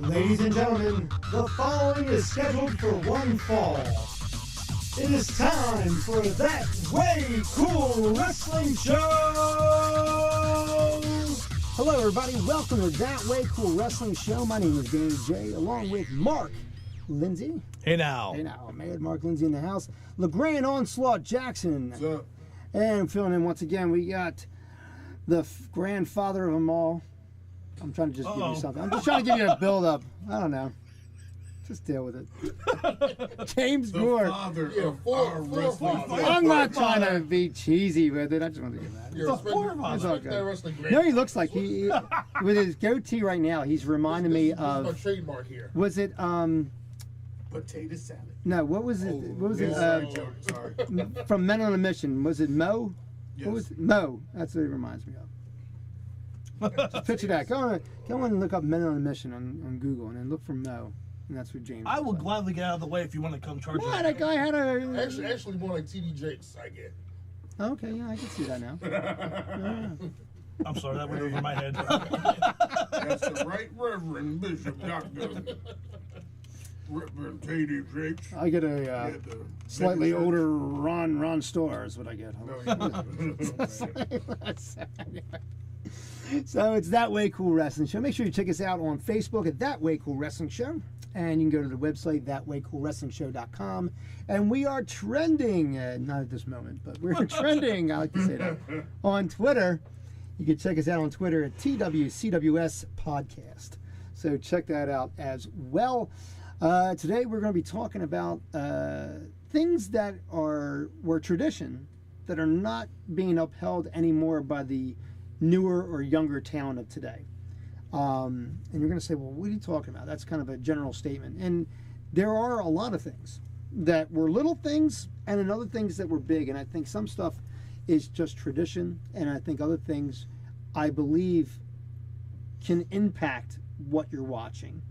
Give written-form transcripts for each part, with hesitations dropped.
Ladies and gentlemen, the following is scheduled for one fall. It is time for That Way Cool Wrestling Show! Hello everybody, welcome to That Way Cool Wrestling Show. My name is Danny J, along with Mark Lindsay. Hey now. Hey now, Mad Mark Lindsay in the house. LeGrand Onslaught Jackson. What's up? And filling in once again, we got the grandfather of them all. I'm trying to just give you something. I'm just trying to give you a build up. I don't know. Just deal with it. James Gore. Father of our wrestling. I'm not trying to be cheesy with it. I just want to get that. You're It's all good. No, he looks like he with his goatee right now. He's reminding me of. This is my trademark here. Was it Potato salad. No, what was it? What was it? Sorry. From Men on a Mission. Was it Mo? Yes. What was it? Mo? That's what it reminds me of. Just picture that. Go on and look up Men on a Mission on Google and then look for Mo. And that's what James. I will gladly get out of the way if you want to come charge. What? That guy had a. Actually more like TD Jakes, I get. Okay, yeah, I can see that now. Yeah. I'm sorry, that went over my head. That's the Right Reverend Bishop Dr. Reverend TD Jakes. I get a slightly older Ron Starr is what I get. So it's That Way Cool Wrestling Show. Make sure you check us out on Facebook at That Way Cool Wrestling Show. And you can go to the website, thatwaycoolwrestlingshow.com. And we are trending, not at this moment, but we're trending, I like to say that, on Twitter. You can check us out on Twitter at TWCWS Podcast. So check that out as well. Today we're going to be talking about things that were tradition that are not being upheld anymore by the newer or younger talent of today. And you're going to say, well, what are you talking about? That's kind of a general statement. And there are a lot of things that were little things and then other things that were big. And I think some stuff is just tradition. And I think other things, I believe, can impact what you're watching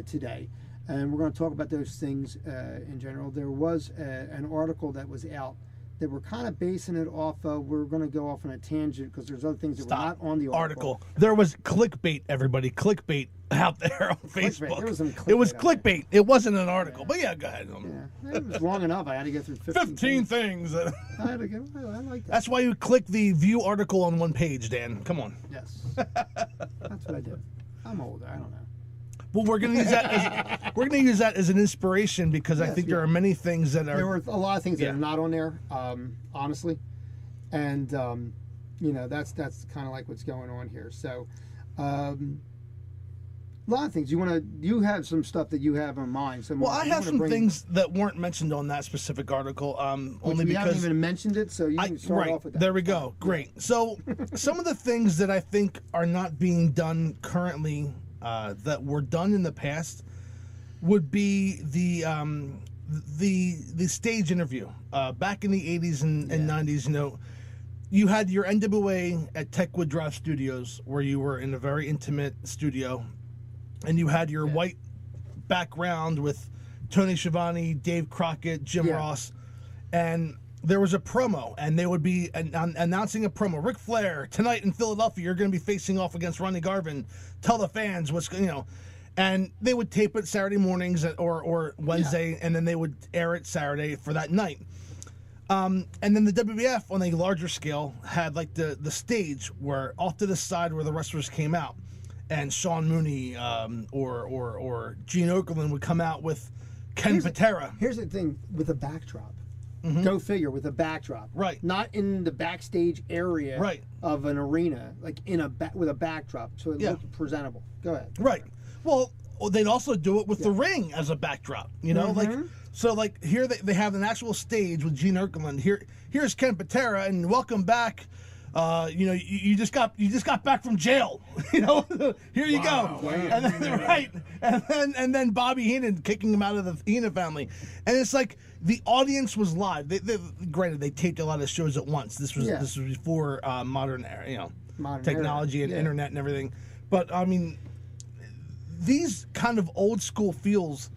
today. And we're going to talk about those things in general. There was an article that was out that we're kind of basing it off of. We're going to go off on a tangent because there's other things that were not on the article. There was clickbait, everybody. Clickbait out there on Facebook. There was some clickbait. It was clickbait. It wasn't an article. But yeah, go ahead. Yeah, it was long enough. I had to get through 15 things. I had to go. I like that. That's why you click the view article on one page, Dan. Come on. Yes. That's what I did. I'm older. I don't know. Well, we're going to use that as an inspiration because I think there are many things that are. There were a lot of things that are not on there, honestly, and that's kind of like what's going on here. So, a lot of things you have some stuff that you have in mind. So well, I have some things that weren't mentioned on that specific article. Only we because haven't even mentioned it, so you can start off with that. There we go. Great. So, some of the things that I think are not being done currently. That were done in the past would be the stage interview. Back in the 80s and 90s, you had your NWA at Techwood Drive Studios where you were in a very intimate studio and you had your white background with Tony Schiavone, Dave Crockett, Jim Ross, and there was a promo, and they would be announcing a promo. Ric Flair, tonight in Philadelphia, you're going to be facing off against Ronnie Garvin. Tell the fans what's, and they would tape it Saturday mornings or Wednesday, and then they would air it Saturday for that night. And then the WWF, on a larger scale, had like the stage where off to the side where the wrestlers came out, and Sean Mooney or Gene Okerlund would come out with Ken Patera. Here's the thing with a backdrop. Mm-hmm. Go figure, with a backdrop. Right. Not in the backstage area of an arena, like with a backdrop, so it looked presentable. Go ahead. Right. Well, they'd also do it with the ring as a backdrop, like here they have an actual stage with Gene Okerlund. Here's Ken Patera, and welcome back. You just got back from jail. Here you go. Wow. And then Bobby Heenan kicking him out of the Heenan family, and it's like the audience was live. Granted, they taped a lot of shows at once. This was before modern era, modern technology and internet and everything. But I mean, these kind of old school feels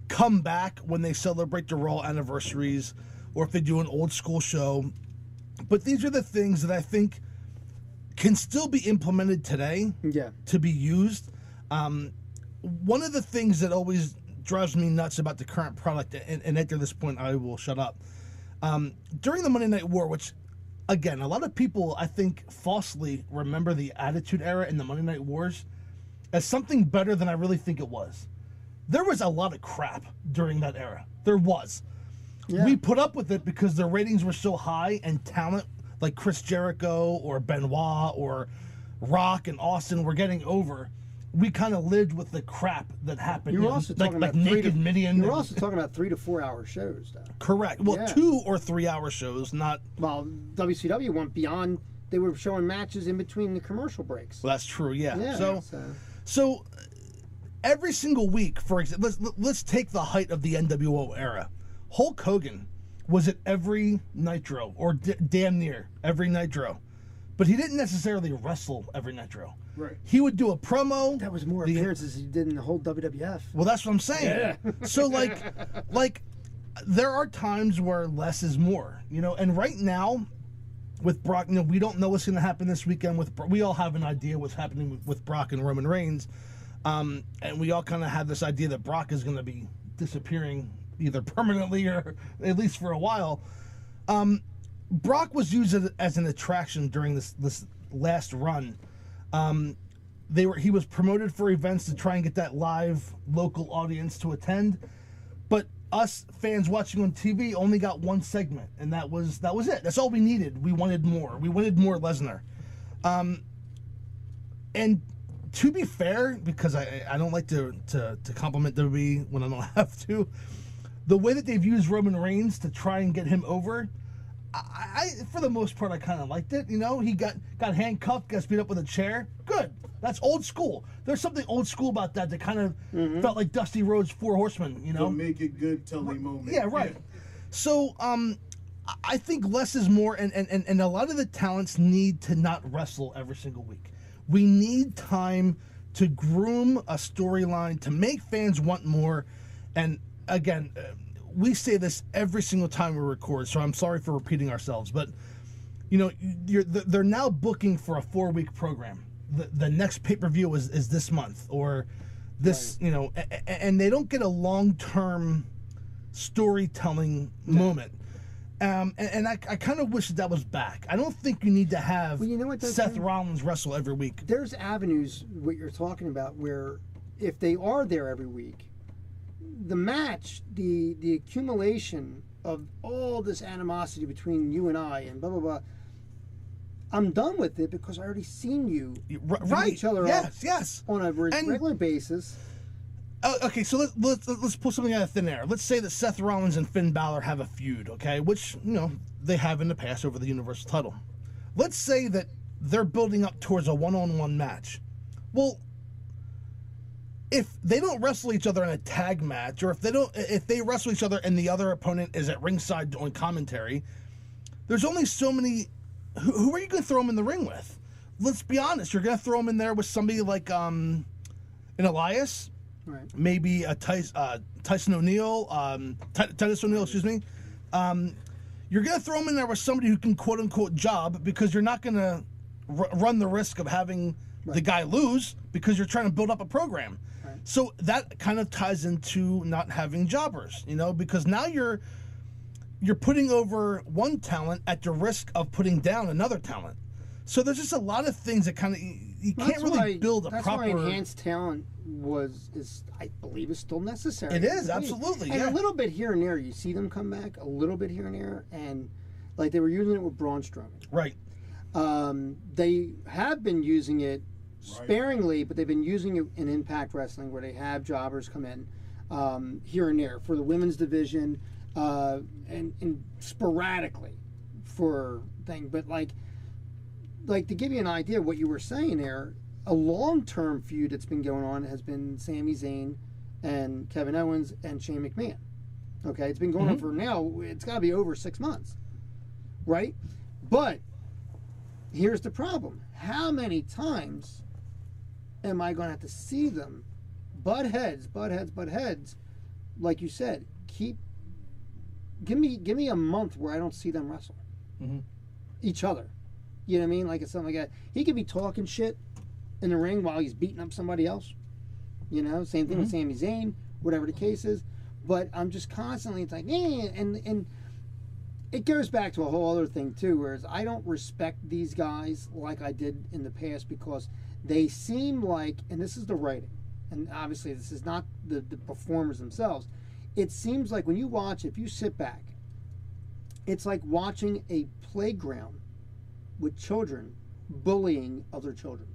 come back when they celebrate the Raw anniversaries, or if they do an old school show. But these are the things that I think can still be implemented today to be used. one of the things that always drives me nuts about the current product, and after this point I will shut up, during the Monday Night War, which, again, a lot of people, I think, falsely remember the Attitude Era and the Monday Night Wars as something better than I really think it was. There was a lot of crap during that era. There was. Yeah. We put up with it because the ratings were so high, and talent like Chris Jericho or Benoit or Rock and Austin were getting over. We kind of lived with the crap that happened. You were also talking about Naked Midian. You were also talking about 3 to 4 hour shows, though. Correct. Well, yeah. 2 or 3 hour shows, not. Well, WCW went beyond. They were showing matches in between the commercial breaks. Well, that's true. Yeah. Yeah. So every single week, for example, let's take the height of the NWO era. Hulk Hogan was at every Nitro, or damn near every Nitro, but he didn't necessarily wrestle every Nitro. Right. He would do a promo. That was more appearances he did in the whole WWF. Well, that's what I'm saying. Yeah. So, like, there are times where less is more, you know. And right now, with Brock, you know, we don't know what's going to happen this weekend. We all have an idea what's happening with Brock and Roman Reigns, and we all kind of have this idea that Brock is going to be disappearing either permanently or at least for a while. Brock was used as an attraction during this last run. He was promoted for events to try and get that live local audience to attend, but us fans watching on TV only got one segment, and that was it. That's all we needed. We wanted more. We wanted more Lesnar. And to be fair, because I don't like to compliment WWE when I don't have to, the way that they've used Roman Reigns to try and get him over, I for the most part, I kind of liked it. You know, he got handcuffed, got beat up with a chair. Good. That's old school. There's something old school about that kind of felt like Dusty Rhodes' Four Horsemen, you know? Don't make it good till the moment. Yeah, right. Yeah. So, I think less is more, and a lot of the talents need to not wrestle every single week. We need time to groom a storyline, to make fans want more, and again, we say this every single time we record, so I'm sorry for repeating ourselves, but you know, they're now booking for a 4-week program. The next pay-per-view is this month, or this, right. You know, and they don't get a long-term storytelling moment. And I kind of wish that was back. I don't think you need to have Seth Rollins wrestle every week. There's avenues, what you're talking about, where if they are there every week, the match, the accumulation of all this animosity between you and I and blah, blah, blah, I'm done with it because I already seen you right. each other yes. on a regular basis. Okay, so let's pull something out of thin air. Let's say that Seth Rollins and Finn Balor have a feud, okay, which, you know, they have in the past over the Universal title. Let's say that they're building up towards a one-on-one match. Well, if they don't wrestle each other in a tag match, or if they wrestle each other and the other opponent is at ringside on commentary, there's only so many. Who are you going to throw them in the ring with? Let's be honest. You're going to throw them in there with somebody like an Elias, right? Maybe a Tyson O'Neill, Titus O'Neill, excuse me. You're going to throw them in there with somebody who can quote unquote job, because you're not going to run the risk of having the guy lose because you're trying to build up a program. Right. So that kind of ties into not having jobbers, you know, because now you're putting over one talent at the risk of putting down another talent. So there's just a lot of things that kind of you can't really build a proper. That's why enhanced talent I believe is still necessary. It is, absolutely, and a little bit here and there. You see them come back a little bit here and there, and like they were using it with Braun Strowman. Right. They have been using it sparingly, but they've been using it in Impact Wrestling, where they have jobbers come in here and there for the women's division. And sporadically for thing, but like to give you an idea of what you were saying there, a long-term feud that's been going on has been Sami Zayn and Kevin Owens and Shane McMahon. Okay, it's been going on for now. It's got to be over 6 months, right? But here's the problem: how many times am I going to have to see them butt heads? Like you said, Give me a month where I don't see them wrestle each other. You know what I mean? Like it's something like that. He could be talking shit in the ring while he's beating up somebody else. You know, same thing with Sami Zayn, whatever the case is. But I'm just constantly, it's like, and it goes back to a whole other thing too, whereas I don't respect these guys like I did in the past because they seem like, and this is the writing, and obviously this is not the performers themselves. It seems like when you watch, if you sit back, it's like watching a playground with children bullying other children.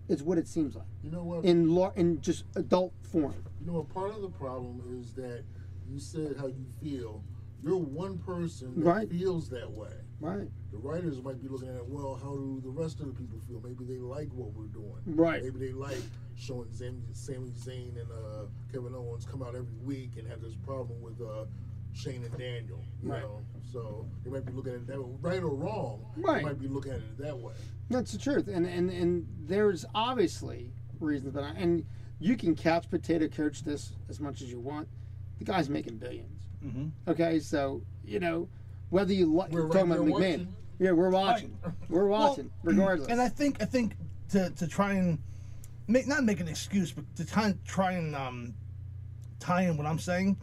It's what it seems like. You know what? In just adult form. You know what? Part of the problem is that you said how you feel. You're one person that feels that way. Right. The writers might be looking at it, well, how do the rest of the people feel? Maybe they like what we're doing. Right. Maybe they like showing Sami Zayn and Kevin Owens come out every week and have this problem with Shane and Daniel. You know? So they might be looking at it that way. Right or wrong, they might be looking at it that way. That's the truth. And there's obviously reasons, but and you can couch potato coach this as much as you want. The guy's making billions. Okay, so, you know, whether you like talking about McMahon. Yeah, we're watching. We're watching, regardless. And I think to try and not make an excuse, but to try and tie in what I'm saying,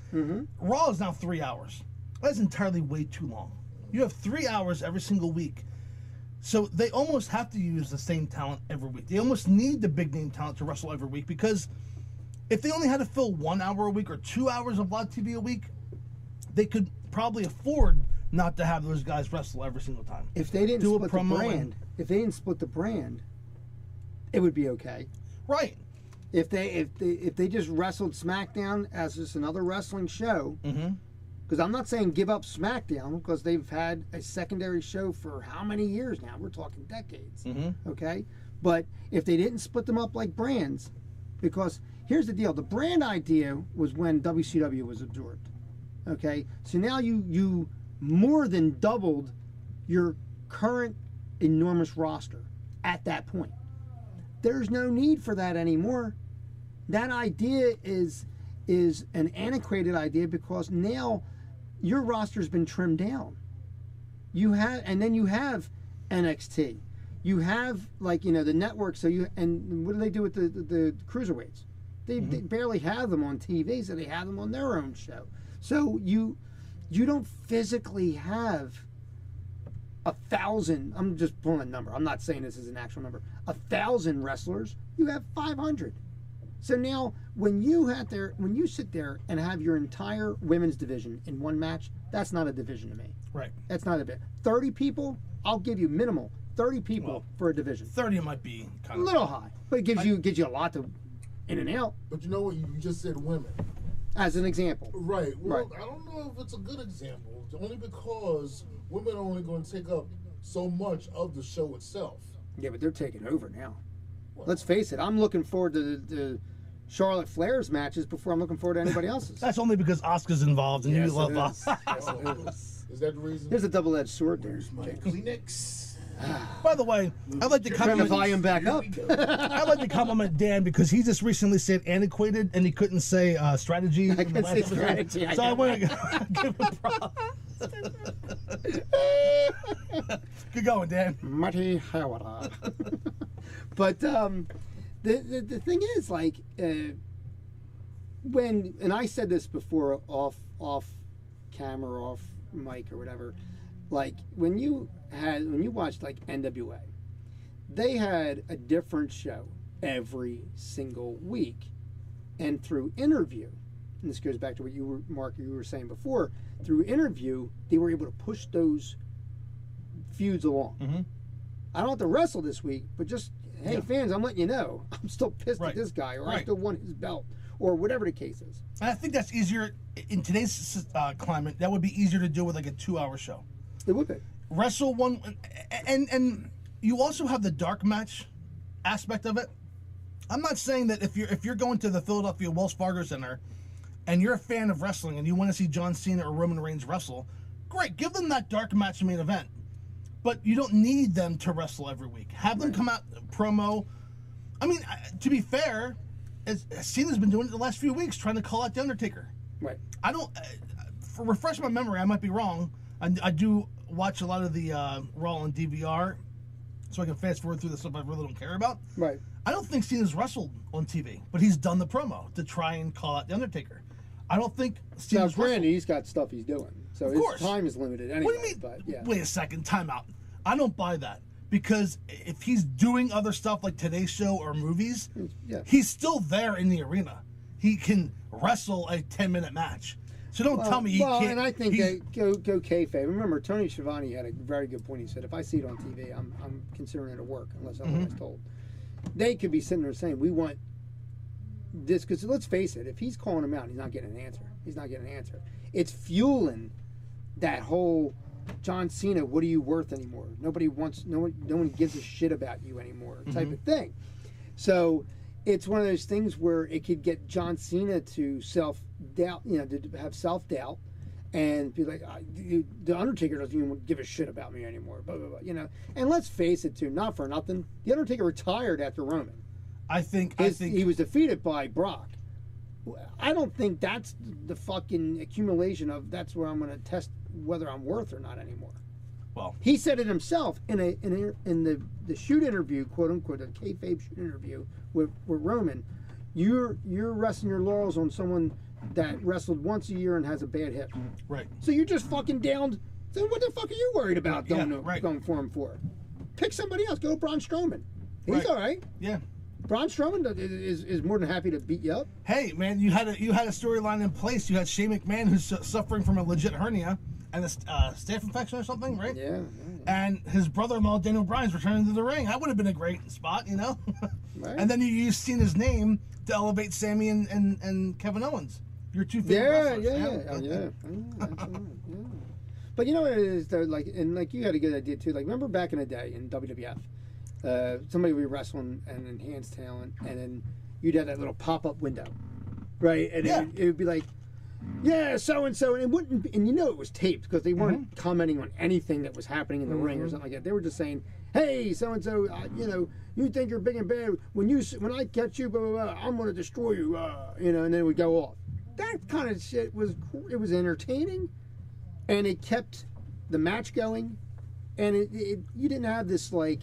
Raw is now 3 hours. That's entirely way too long. You have 3 hours every single week. So they almost have to use the same talent every week. They almost need the big name talent to wrestle every week, because if they only had to fill 1 hour a week or 2 hours of live TV a week, they could probably afford not to have those guys wrestle every single time. If they didn't split the brand, it would be okay. Right. If they just wrestled SmackDown as just another wrestling show, because I'm not saying give up SmackDown, because they've had a secondary show for how many years now? We're talking decades. Okay, but if they didn't split them up like brands, because here's the deal: the brand idea was when WCW was absorbed. Okay, so now you more than doubled your current enormous roster at that point. There's no need for that anymore. That idea is an antiquated idea, because now your roster's been trimmed down. You have NXT. You have, like, you know, the network. So and what do they do with the cruiserweights? They barely have them on TV, so they have them on their own show. So you don't physically have 1,000. I'm just pulling a number. I'm not saying this is an actual number. 1,000 wrestlers. You have 500. So now, when you sit there and have your entire women's division in one match, that's not a division to me. Right. That's not a bit. 30 people, I'll give you minimal 30 people for a division. 30 might be kind of a little high, but it gives you a lot to in and out. But you know what? You just said women. As an example. Right. Well, I don't know if it's a good example, only because women are only going to take up so much of the show itself. Yeah, but they're taking over now. Let's face it, I'm looking forward to the Charlotte Flair's matches before I'm looking forward to anybody else's. That's only because Asuka's involved and you love Asuka. Is that the reason? There's a double-edged sword there. My Kleenex. By the way, I'd like to turn the volume back up. I'd like to compliment Dan, because he just recently said antiquated and he couldn't say strategy. I can say strategy. So I want to give him props. Good going, Dan. Marty Howard. But the thing is, like, and I said this before off camera, off mic or whatever, like when you watched like NWA, they had a different show every single week, and through interview, and this goes back to what Mark, you were saying before, through interview they were able to push those feuds along. I don't have to wrestle this week, but just, hey, fans, I'm letting you know, I'm still pissed at this guy, or I still want his belt, or whatever the case is. And I think that's easier in today's climate. That would be easier to do with like a 2-hour show. It would be. Wrestle one, and you also have the dark match aspect of it. I'm not saying that if you're going to the Philadelphia Wells Fargo Center and you're a fan of wrestling and you want to see John Cena or Roman Reigns wrestle, great, give them that dark match main event. But you don't need them to wrestle every week. Have them come out, promo. I mean, to be fair, Cena's been doing it the last few weeks, trying to call out The Undertaker. Right. I don't, for refresh my memory, I might be wrong. I do watch a lot of the Raw on DVR, so I can fast forward through the stuff I really don't care about. Right. I don't think Cena's wrestled on TV, but he's done the promo to try and call out The Undertaker. I don't think Cena's granted, he's got stuff he's doing, so his time is limited anyway. What do you mean? But, yeah. Wait a second, time out. I don't buy that. Because if he's doing other stuff like Today's Show or movies, he's still there in the arena. He can wrestle a 10-minute match. So don't tell me he can't. Well, and I think go kayfabe. Remember, Tony Schiavone had a very good point. He said, if I see it on TV, I'm considering it a work, unless otherwise told. They could be sitting there saying, we want this, because let's face it, if he's calling him out, he's not getting an answer. He's not getting an answer. It's fueling that whole John Cena, what are you worth anymore? Nobody wants, no one gives a shit about you anymore type of thing. So it's one of those things where it could get John Cena to self-doubt, to have self-doubt and be like, the Undertaker doesn't even give a shit about me anymore, blah, blah, blah, And let's face it, too, not for nothing, the Undertaker retired after Roman. I think he was defeated by Brock. I don't think that's the fucking accumulation of that's where I'm going to test whether I'm worth or not anymore. Well, he said it himself in the shoot interview, quote unquote, the kayfabe shoot interview with Roman. You're resting your laurels on someone that wrestled once a year and has a bad hip. Right. So you're just fucking down. So what the fuck are you worried about going for him for? Pick somebody else. Go Braun Strowman. He's all right. Yeah. Braun Strowman is more than happy to beat you up. Hey man, you had a storyline in place. You had Shane McMahon who's suffering from a legit hernia and a staph infection or something, right? Yeah. And his brother-in-law Daniel Bryan's returning to the ring. That would have been a great spot, Right. And then you seen his name to elevate Sammy and Kevin Owens, your two favorite wrestlers. Yeah. Absolutely. Yeah. But you know what it is though, like you had a good idea too. Like remember back in the day in WWF. Somebody would be wrestling and enhanced talent, and then you'd have that little pop-up window, right? And it would be like, yeah, so and so, and it wouldn't. And it was taped because they weren't commenting on anything that was happening in the ring or something like that. They were just saying, hey, so and so, you think you're big and bad. When I catch you, blah blah blah, I'm gonna destroy you, and then it would go off. That kind of shit was entertaining, and it kept the match going, and you didn't have this like.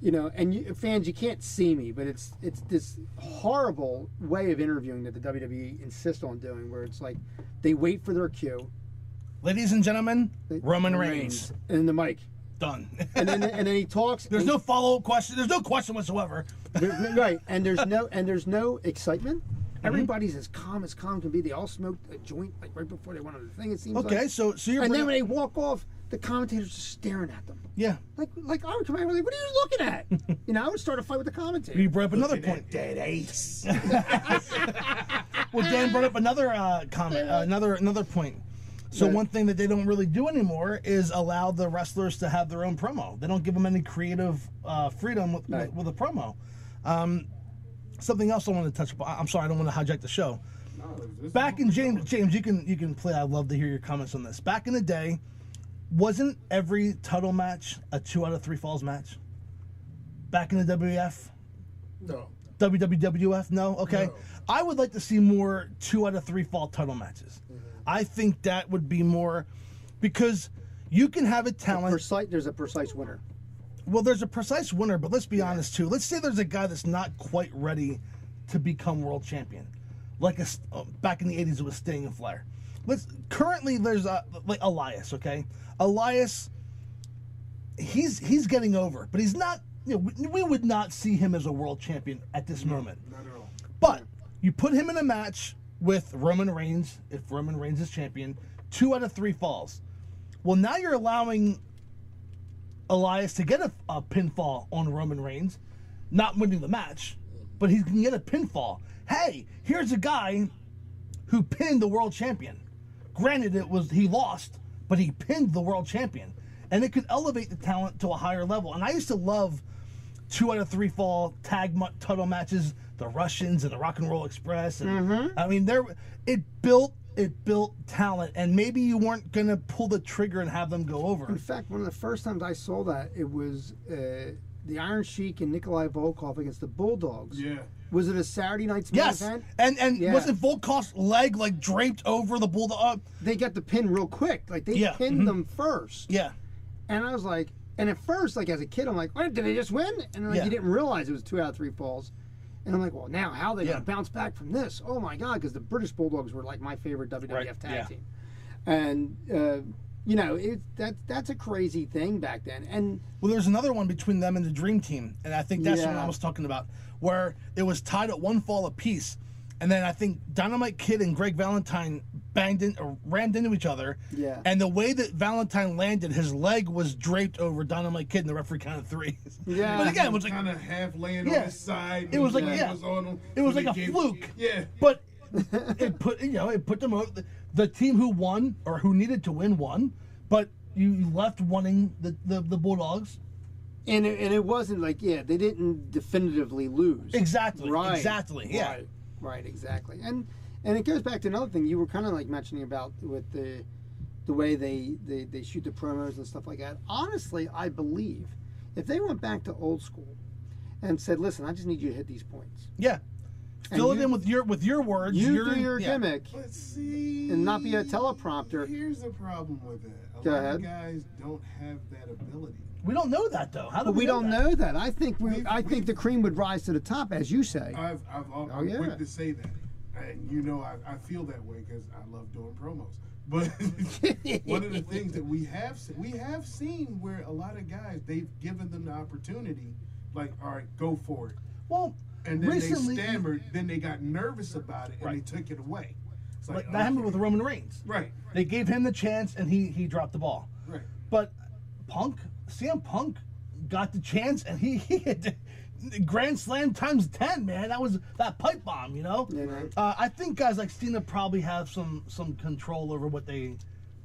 And fans, you can't see me, but it's this horrible way of interviewing that the WWE insists on doing, where it's like they wait for their cue. Ladies and gentlemen, Roman Reigns. And the mic. Done. And then he talks. There's no follow-up question. There's no question whatsoever. Right. And there's no excitement. Everybody's as calm can be. They all smoked a joint like right before they went on the thing. It seems okay. Like. So you're. And then when they walk off, the commentator's just staring at them. Yeah. Like I would come out and be like, what are you looking at? I would start a fight with the commentator. You brought up another point. Dead ace. Well, Dan brought up another comment, another point. So one thing that they don't really do anymore is allow the wrestlers to have their own promo. They don't give them any creative freedom with a promo. Something else I want to touch upon. I'm sorry, I don't want to hijack the show. Back in James, you can play. I'd love to hear your comments on this. Back in the day, wasn't every title match a 2 out of 3 falls match? Back in the WWF? No. WWF? No? Okay. No. I would like to see more 2 out of 3 fall title matches. I think that would be more, because you can have a talent. There's a precise winner. Well, there's a precise winner, but let's be honest too. Let's say there's a guy that's not quite ready to become world champion. Like back in the 80s, it was Sting and Flair. Currently there's like Elias, okay? Elias, he's getting over, but he's not. We would not see him as a world champion at this moment. Not at all. But you put him in a match with Roman Reigns, if Roman Reigns is champion, 2 out of 3 falls. Well, now you're allowing Elias to get a pinfall on Roman Reigns, not winning the match, but he can get a pinfall. Hey, here's a guy who pinned the world champion. Granted, he lost, but he pinned the world champion, and it could elevate the talent to a higher level. And I used to love 2 out of 3 fall tag title matches, the Russians and the Rock and Roll Express. And I mean, it built talent, and maybe you weren't gonna pull the trigger and have them go over. In fact, one of the first times I saw that, it was the Iron Sheik and Nikolai Volkov against the Bulldogs. Yeah. Was it a Saturday night's yes, event? And wasn't Volkov's leg like draped over the Bulldog? They got the pin real quick. Like they pinned them first. Yeah. And I was like, And at first, like as a kid, I'm like, "What? Did they just win?" And like you didn't realize it was 2 out of 3 falls. And I'm like, "Well, now how are they gonna bounce back from this? Oh my God!" Because the British Bulldogs were like my favorite WWF tag team, and you know, that's a crazy thing back then. And well, there's another one between them and the Dream Team, and I think that's what I was talking about, where it was tied at 1 fall apiece. And then I think Dynamite Kid and Greg Valentine rammed into each other. Yeah. And the way that Valentine landed, his leg was draped over Dynamite Kid, and the referee counted 3. Yeah. But again, it was like kind of half laying on his side. It was like it was like a fluke. Yeah. But it put them over. The team who won or who needed to won. But you left wanting the Bulldogs. And it wasn't like they didn't definitively lose. Exactly. Right. Exactly. Yeah. Right, exactly. And it goes back to another thing you were kind of like mentioning about with the way they shoot the promos and stuff like that. Honestly, I believe if they went back to old school and said, "Listen, I just need you to hit these points." Yeah. Fill it in with your words. You do your gimmick. Let's see. And not be a teleprompter. Here's the problem with that. Go lot ahead. of guys don't have that ability. We don't know that though. How do we don't know know that? I think I think the cream would rise to the top, as you say. I'm quick to say that, and you know I feel that way because I love doing promos. But one of the things that we have seen where a lot of guys, they've given them the opportunity, like, all right, go for it. Well, and then recently, they stammered, then they got nervous about it, and they took it away. It's like that happened with Roman Reigns. Right. They gave him the chance, and he dropped the ball. Right. But CM Punk got the chance, and he hit Grand Slam times 10, man. That was that pipe bomb, you know? Yeah, right. I think guys like Cena probably have some control over what they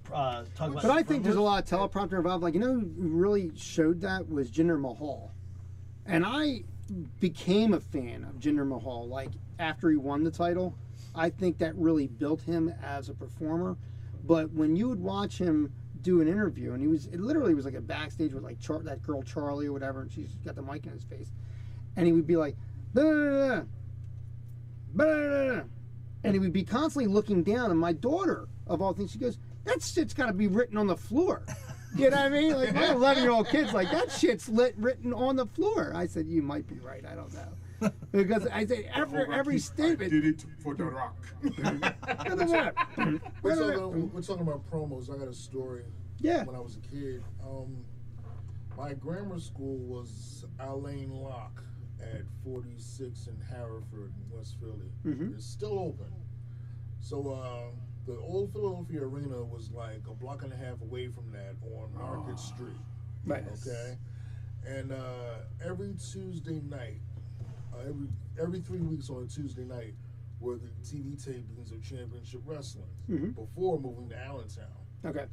talk about. But I think there's a lot of teleprompter involved. Like, you know who really showed that was Jinder Mahal. And I became a fan of Jinder Mahal, like, after he won the title. I think that really built him as a performer. But when you would watch him do an interview, and it literally was like a backstage with like that girl Charlie or whatever, and she's got the mic in his face, and he would be like, "Blah, blah, blah, blah, blah," and he would be constantly looking down. And my daughter, of all things, she goes, "That shit's got to be written on the floor." You know what I mean? Like my 11-year-old kid's like, "That shit's written on the floor." I said, "You might be right. I don't know." Because I say after every statement, I did it for The Rock. We're talking about promos. I got a story. Yeah. When I was a kid, my grammar school was Alain Locke at 46 in Hereford, West Philly. Mm-hmm. It's still open. So the old Philadelphia Arena was like a block and a half away from that on Market Street. Right. Okay. And every Tuesday night. Every 3 weeks on a Tuesday night were the TV tapings of Championship Wrestling before moving to Allentown. Okay.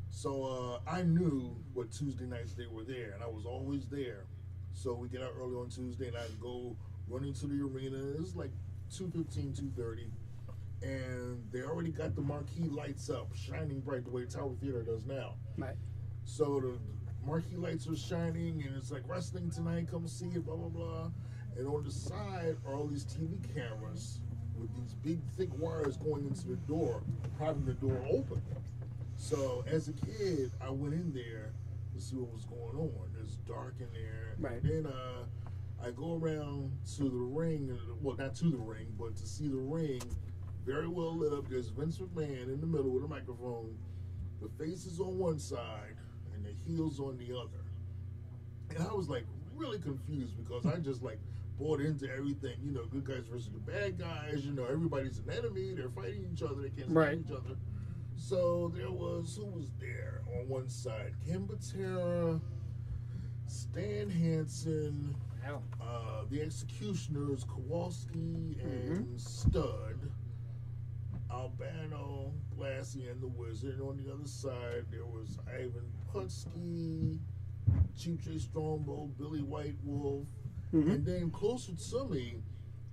So I knew what Tuesday nights they were there, and I was always there. So we get out early on Tuesday, and I'd go running to the arena. It was like 2:15, 2:30, and they already got the marquee lights up, shining bright the way Tower Theater does now. Right. So the marquee lights are shining, and it's like wrestling tonight. Come see it, blah blah blah. And on the side are all these TV cameras with these big, thick wires going into the door, propping the door open. So as a kid, I went in there to see what was going on. It's dark in there. Right. And then I go around to the ring, well, not to the ring, but to see the ring very well lit up. There's Vince McMahon in the middle with a microphone. The face is on one side and the heels on the other. And I was like really confused because I just like bought into everything, you know, good guys versus the bad guys, you know, everybody's an enemy, they're fighting each other, they can't stand each other. So who was there on one side? Kim Butera, Stan Hansen, the Executioners, Kowalski and Stud, Albano, Blassie and the Wizard. On the other side, there was Ivan Putski, Chief J. Strongbow, Billy White Wolf, and then closer to me,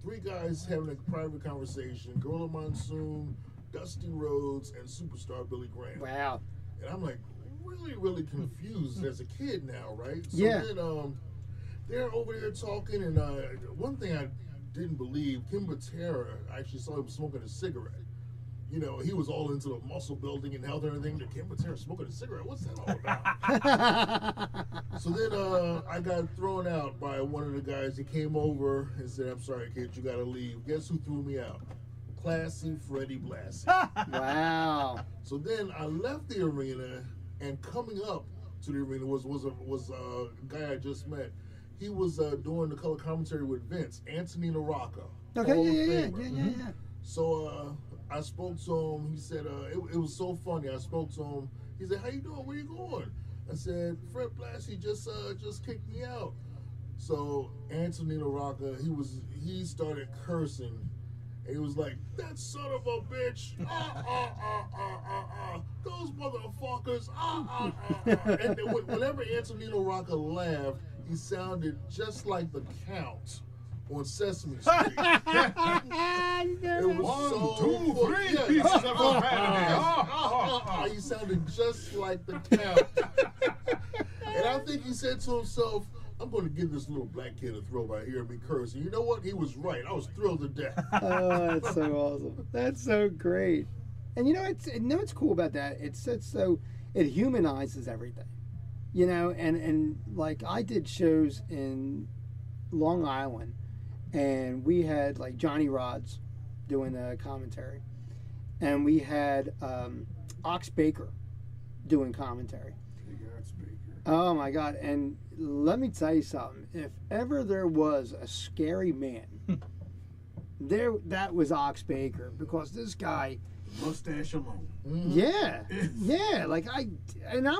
3 guys having a private conversation, Gorilla Monsoon, Dusty Rhodes, and superstar Billy Graham. Wow. And I'm like really, really confused as a kid now, right? So then they're over there talking, and one thing I didn't believe, Kim Butera, I actually saw him smoking a cigarette. you know, he was all into the muscle building and health and everything. The kid was there smoking a cigarette. What's that all about? So then I got thrown out by one of the guys. He came over and said, "I'm sorry, kid, you got to leave." Guess who threw me out? Classy Freddie Blassie. Wow. So then I left the arena, and coming up to the arena was a guy I just met. He was doing the color commentary with Vince, Anthony LaRocca. Okay, yeah. So I spoke to him. He said it was so funny. I spoke to him. He said, "How you doing? Where you going?" I said, "Fred Blassie just kicked me out." So Anthony LaRocca, he started cursing. And he was like, "That son of a bitch! Those motherfuckers! And then whenever Antonino Rocca laughed, he sounded just like the Count on Sesame Street. It was 1, 2, 3 pieces of humanity. He sounded just like the Count. And I think he said to himself, "I'm going to give this little black kid a thrill by hearing me curse." And you know what? He was right. I was thrilled to death. Oh, that's so awesome. That's so great. And you know, what's cool about that? It humanizes everything. You know, and like I did shows in Long Island, and we had like Johnny Rods doing the commentary, and we had Ox Baker doing commentary. Oh my God! And let me tell you something. If ever there was a scary man, that was Ox Baker, because this guy, mustache alone. Yeah. Like I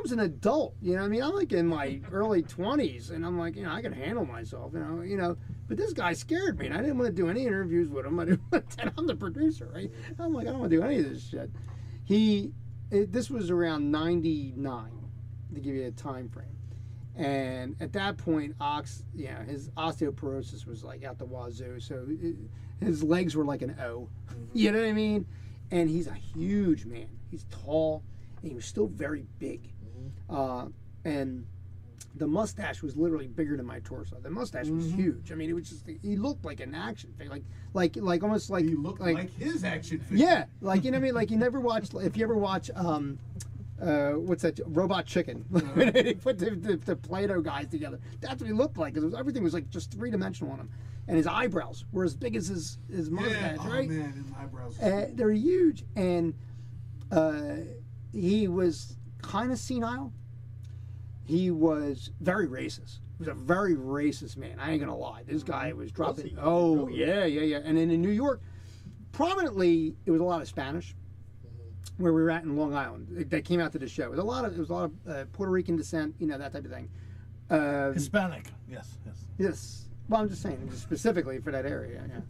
was an adult. You know what I mean? I'm like in my early 20s, and I'm like, you know, I can handle myself. You know. But this guy scared me, and I didn't want to do any interviews with him. I'm the producer, right? I'm like, I don't want to do any of this shit. This was around '99. To give you a time frame, and at that point, his osteoporosis was like out the wazoo, so his legs were like an O. You know what I mean? And he's a huge man. He's tall, and he was still very big. And the mustache was literally bigger than my torso. The mustache was huge. I mean, it was just—he looked like an action figure, like almost like he looked like his action figure. Yeah, like you know what I mean. Like you never watched. If you ever watch. What's that? Robot Chicken. They put the Play-Doh guys together. That's what he looked like, because everything was like just three-dimensional on him, and his eyebrows were as big as his mustache, right? Oh man, his eyebrows. They're huge, and he was kind of senile. He was very racist. He was a very racist man. I ain't gonna lie. This guy was dropping. Oh yeah. And then in New York, prominently, it was a lot of Spanish. Where we were at in Long Island, they came out to the show. It was a lot of Puerto Rican descent, you know, that type of thing. Hispanic, yes. Yes. Well, I'm just saying, just specifically for that area. Yeah.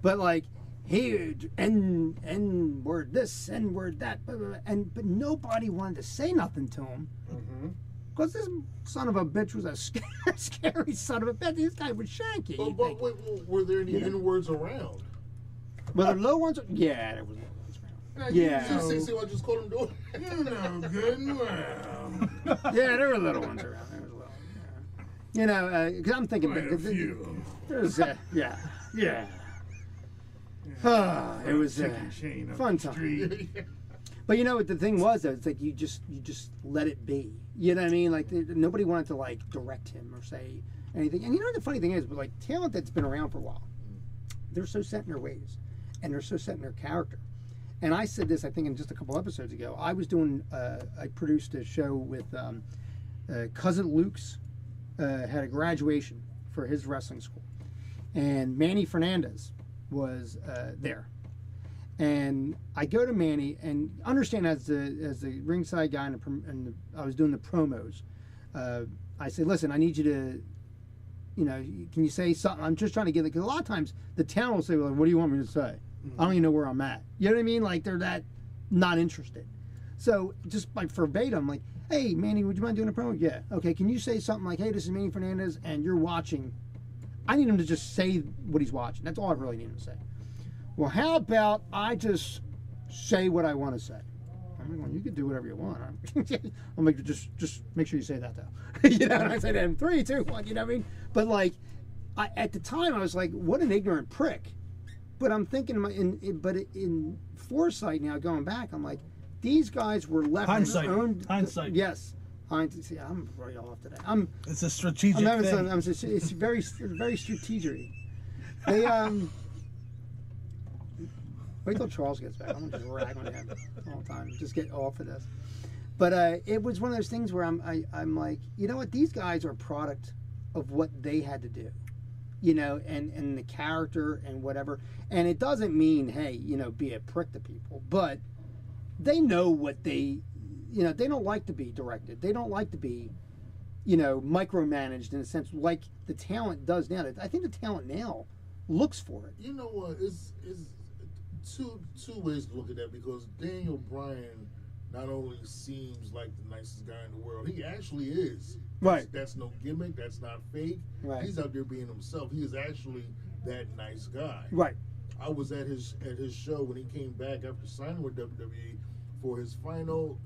But like huge N word this, N word that, blah, blah, blah, but nobody wanted to say nothing to him. Because this son of a bitch was a scary son of a bitch. This guy would shank you. But were there any N words around? Well, the low ones. Yeah, there was. Yeah. See what I just called him doing? You know good and well. Yeah, there were little ones around. You know, because I'm thinking. There's yeah. It was fun time. But you know what the thing was, though? It's like you just let it be. You know what I mean? Like nobody wanted to like direct him or say anything. And you know what the funny thing is, but like talent that's been around for a while, they're so set in their ways, and they're so set in their character. And I said this, I think, in just a couple episodes ago. I was doing, I produced a show with Cousin Luke's, had a graduation for his wrestling school. And Manny Fernandez was there. And I go to Manny, and understand as the ringside guy, and I was doing the promos, I said, listen, I need you to, you know, can you say something? I'm just trying to get it, because a lot of times the talent will say, well, what do you want me to say? I don't even know where I'm at. You know what I mean? Like, they're that not interested. So, just like verbatim, like, hey, Manny, would you mind doing a promo? Yeah. Okay, can you say something like, hey, this is Manny Fernandez, and you're watching. I need him to just say what he's watching. That's all I really need him to say. Well, how about I just say what I want to say? I'm like, well, you can do whatever you want. I'm like, just make sure you say that, though. You know, and I say that in 3, 2, 1, you know what I mean? But, like, at the time, I was like, what an ignorant prick. But I'm thinking, in foresight now, going back, I'm like, these guys were left Hindsight. on their own. Hindsight. Yes, hindsight. See, I'm right off today. It's a strategic thing. It's very strategic. They wait till Charles gets back. I'm gonna just rag on him all the time. Just get off of this. But it was one of those things where I'm like, you know what? These guys are a product of what they had to do, you know, and the character and whatever. And it doesn't mean, hey, you know, be a prick to people, but they know what they, you know, they don't like to be directed. They don't like to be, you know, micromanaged in a sense like the talent does now. I think the talent now looks for it. You know what? It's two ways to look at that, because Daniel Bryan not only seems like the nicest guy in the world, he actually is. Right. That's no gimmick. That's not fake. Right. He's out there being himself. He is actually that nice guy. Right. I was at his show when he came back after signing with WWE for his final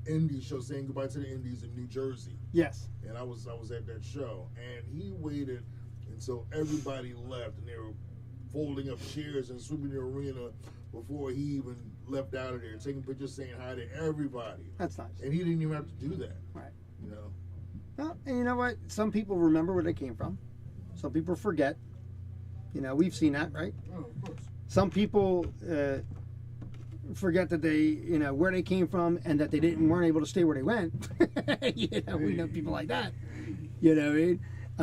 indie show, saying goodbye to the indies in New Jersey. Yes. And I was at that show, and he waited until everybody left, and they were folding up chairs and sweeping the arena before he even left out of there, taking pictures, saying hi to everybody. That's nice. And he didn't even have to do that. Right. You know. Well, and you know what? Some people remember where they came from. Some people forget. You know, we've seen that, right? Oh, of course. Some people forget that they, you know, where they came from and that they weren't able to stay where they went. You know, we know people like that. You know what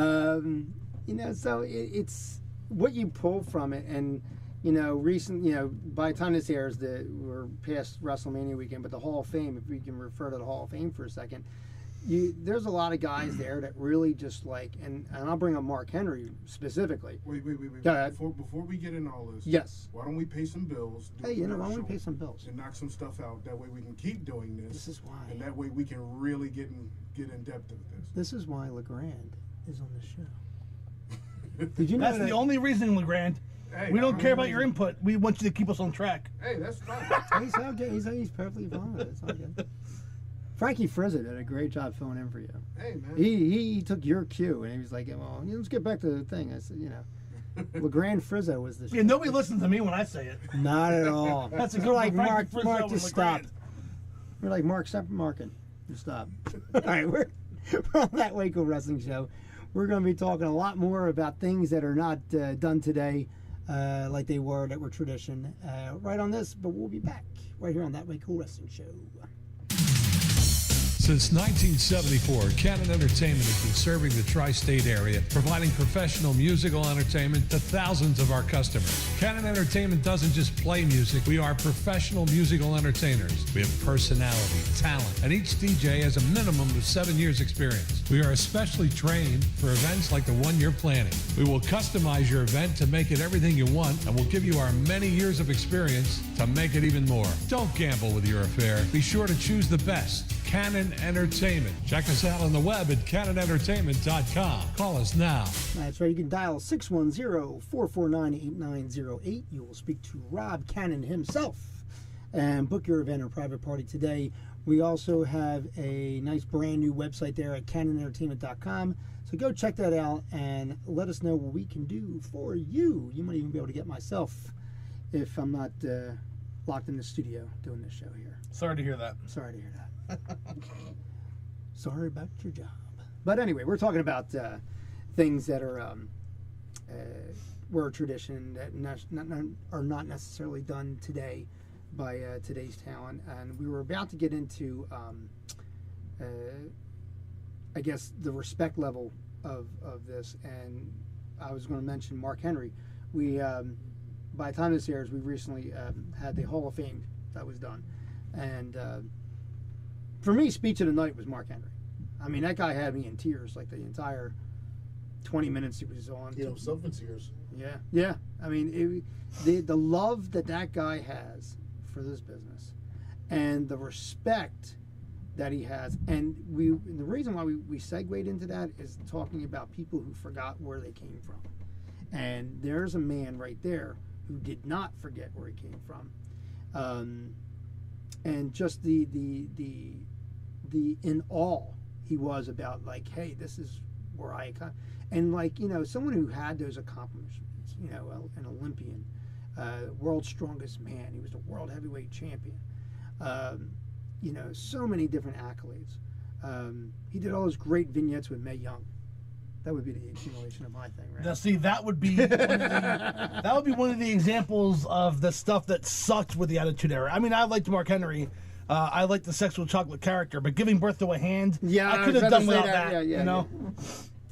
I mean? You know, so it's what you pull from it, and you know, by the time this airs, we're past WrestleMania weekend, but the Hall of Fame, if we can refer to the Hall of Fame for a second, there's a lot of guys there that really just like, and I'll bring up Mark Henry specifically. Wait. Go ahead. Before we get into all this, Yes. why don't we pay some bills? Hey, you know, why don't we pay some bills? And knock some stuff out. That way we can keep doing this. This is why. And that way we can really get in depth with this. This is why LeGrand is on the show. Did you know That's the only reason, LeGrand. Hey, We don't care about your input. We want you to keep us on track. Hey, that's fine. He's okay. He's perfectly fine with it. It's all good. Frankie Frizza did a great job filling in for you. Hey, man. He took your cue and he was like, well, let's get back to the thing. I said, you know, LeGrand Frizzo was the Yeah, nobody listens to me when I say it. Not at all. That's a We're good like one, Mark. Frankie Frizzo Mark, and just stop. LeGrand. We're like Mark. Stop marking. Just stop. All right, we're on That Way Cool Wrestling Show. We're going to be talking a lot more about things that are not done today, like they were, that were tradition, right on this. But we'll be back right here on That Way Cool Wrestling Show. Since 1974, Cannon Entertainment has been serving the tri-state area, providing professional musical entertainment to thousands of our customers. Cannon Entertainment doesn't just play music, we are professional musical entertainers. We have personality, talent, and each DJ has a minimum of 7 years experience. We are especially trained for events like the one you're planning. We will customize your event to make it everything you want, and we'll give you our many years of experience to make it even more. Don't gamble with your affair. Be sure to choose the best. Cannon Entertainment. Check us out on the web at cannonentertainment.com. Call us now. That's right. You can dial 610-449-8908. You will speak to Rob Cannon himself and book your event or private party today. We also have a nice brand new website there at cannonentertainment.com. So go check that out and let us know what we can do for you. You might even be able to get myself if I'm not locked in the studio doing this show here. Sorry to hear that. Sorry to hear that. Sorry about your job. But anyway, we're talking about things that are were a tradition that are not necessarily done today by today's talent. And we were about to get into, I guess, the respect level of this. And I was going to mention Mark Henry. We, by the time this airs, we recently had the Hall of Fame that was done. And for me, speech of the night was Mark Henry. I mean, that guy had me in tears like the entire 20 minutes he was on. He himself in tears. Yeah. I mean, the love that guy has for this business and the respect that he has. And the reason why we segued into that is talking about people who forgot where they came from. And there's a man right there who did not forget where he came from. And just the in awe he was about, like, hey, this is where I come, and like, you know, someone who had those accomplishments, you know, an Olympian, world's strongest man. He was the world heavyweight champion. So many different accolades. He did all those great vignettes with Mae Young. That would be the accumulation of my thing, right? Now, see, that would be one of the examples of the stuff that sucked with the Attitude Era. I mean, I liked Mark Henry. I liked the sexual chocolate character, but giving birth to a hand, I could have done without that. Yeah, you know. Yeah.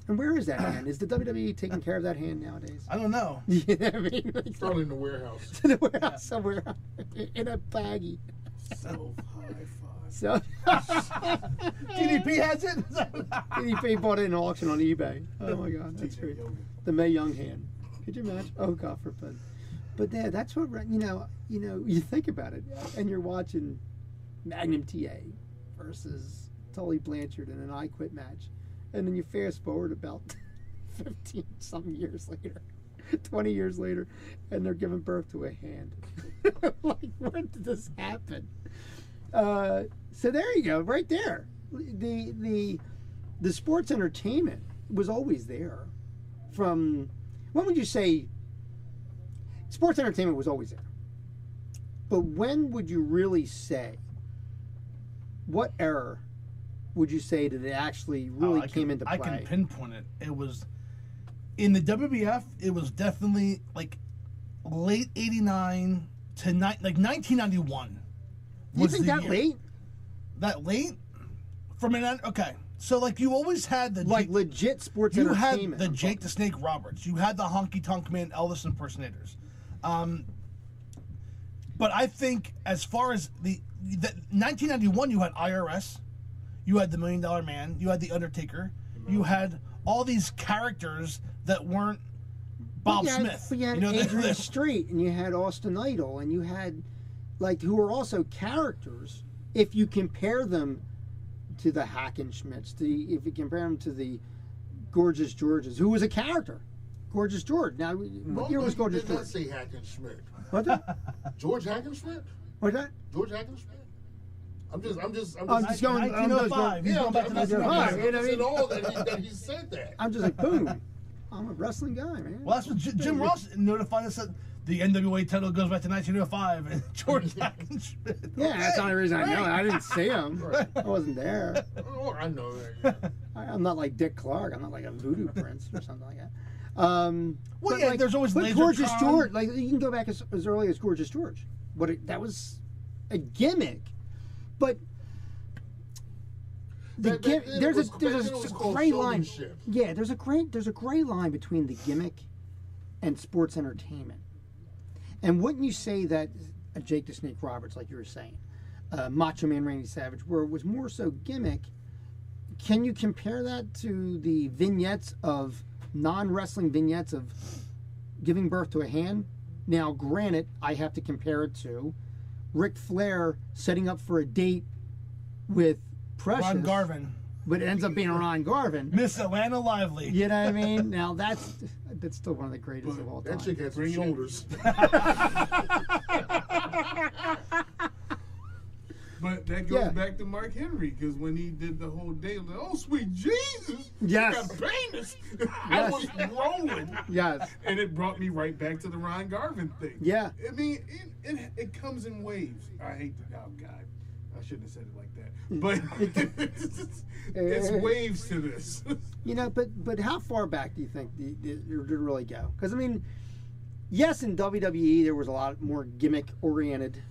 And where is that hand? Is the WWE taking care of that hand nowadays? I don't know. You know what I mean? It's probably in the warehouse. In the warehouse somewhere in a baggie. So high five. So DDP has it. DDP bought it in an auction on eBay. Oh my God, that's great. The Mae Young hand. Could you imagine? Oh God forbid. But yeah, that's what you think about it, and you're watching Magnum TA versus Tully Blanchard in an I Quit match, and then you fast forward about 15 some years later, 20 years later, and they're giving birth to a hand. Like, when did this happen? So there you go, right there. The sports entertainment was always there. From when would you say sports entertainment was always there? But when would you really say? What era would you say that it actually really came into play? I can pinpoint it. It was in the WWF. It was definitely like late '89 to 1991. You think that late? That late? Okay. So like you always had the legit sports you entertainment. had the Jake the Snake Roberts. You had the Honky Tonk Man Elvis impersonators. But I think as far as the 1991, you had IRS, you had the $1 Million Man, you had the Undertaker, you had all these characters that weren't Bob Smith. But you had Adrian Street, and you had Austin Idol, and you had who were also characters. If you compare them to the Hackenschmidts, if you compare them to the Gorgeous Georges, who was a character, Gorgeous George. Now, what year was Gorgeous George? Let's say Hackenschmidt. What's that? George Hackenschmidt? What's that? George Hackenschmidt? I'm just going. 1905. He's going back to 1905. You know what I mean? All that he said that. I'm just like, boom. I'm a wrestling guy, man. Well, that's what Jim Ross notified us that the NWA title goes back to 1905 and George Hackenschmidt. Yeah, that's the only reason I know it. I didn't see him. I wasn't there. Oh, I know that. I'm not like Dick Clark. I'm not like a voodoo prince or something like that. Well, yeah, there's always but Gorgeous George. Like, you can go back as early as Gorgeous George. That was a gimmick, but there's a gray line. Yeah, there's a gray line between the gimmick and sports entertainment. And wouldn't you say that Jake the Snake Roberts, like you were saying, Macho Man Randy Savage, where it was more so gimmick? Can you compare that to the vignettes of non-wrestling vignettes of giving birth to a hand? Now, granted, I have to compare it to Ric Flair setting up for a date with Precious. Ron Garvin. But it ends up being Ron Garvin. Miss Atlanta Lively. You know what I mean? Now, that's still one of the greatest of all time. That chick had some shoulders. But that goes back to Mark Henry, because when he did the whole day, like, oh, sweet Jesus, yes, got penis. I was rolling. Yes. And it brought me right back to the Ron Garvin thing. Yeah. I mean, it comes in waves. I hate to, oh, God. I shouldn't have said it like that. But it's waves to this. You know, but how far back do you think it really go? Because, I mean, yes, in WWE, there was a lot more gimmick-oriented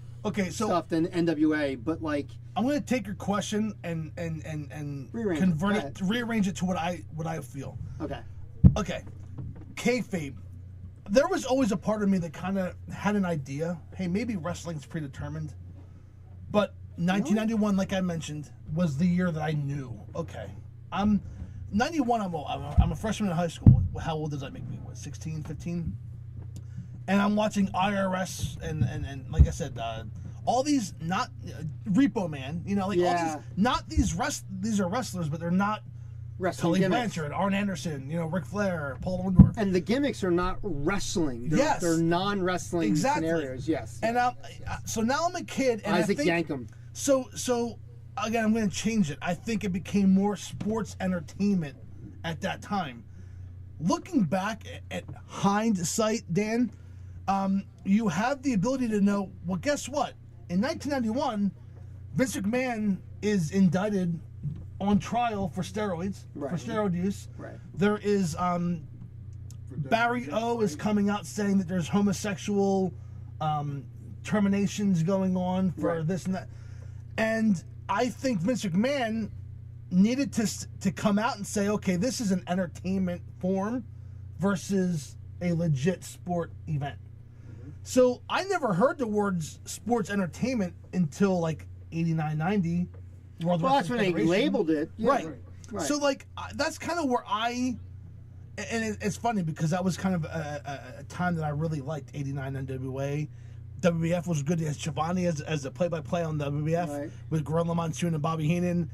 stuff than NWA, but like I'm going to take your question and rearrange it to what I feel. Okay. Kayfabe. There was always a part of me that kind of had an idea. Hey, maybe wrestling's predetermined. But 1991, like I mentioned, was the year that I knew. Okay, I'm 91. I'm a freshman in high school. How old does that make me? What, 16, 15? And I'm watching IRS and like I said, all these not Repo Man, all these not these these are wrestlers, but they're not wrestling. Tully Blanchard, Arn Anderson, Ric Flair, Paul Orndorff. And the gimmicks are not wrestling. They're non-wrestling scenarios. Yes. And so now I'm a kid, and Isaac Yankem. So again, I'm going to change it. I think it became more sports entertainment at that time. Looking back at hindsight, Dan, you have the ability to know, well, guess what? In 1991, Vince McMahon is indicted on trial for steroids, for steroid use. Right. There is Barry O is coming out saying that there's homosexual terminations going on for this and that. And I think Vince McMahon needed to come out and say, okay, this is an entertainment form versus a legit sport event. So I never heard the words sports entertainment until like 89, 90. Well, that's when they labeled it. Yeah. Right. So like that's kind of where it's funny because that was kind of a time that I really liked, 89 NWA. WWF was good. He has Giovanni as a play-by-play on WWF with Gorilla Monsoon and Bobby Heenan.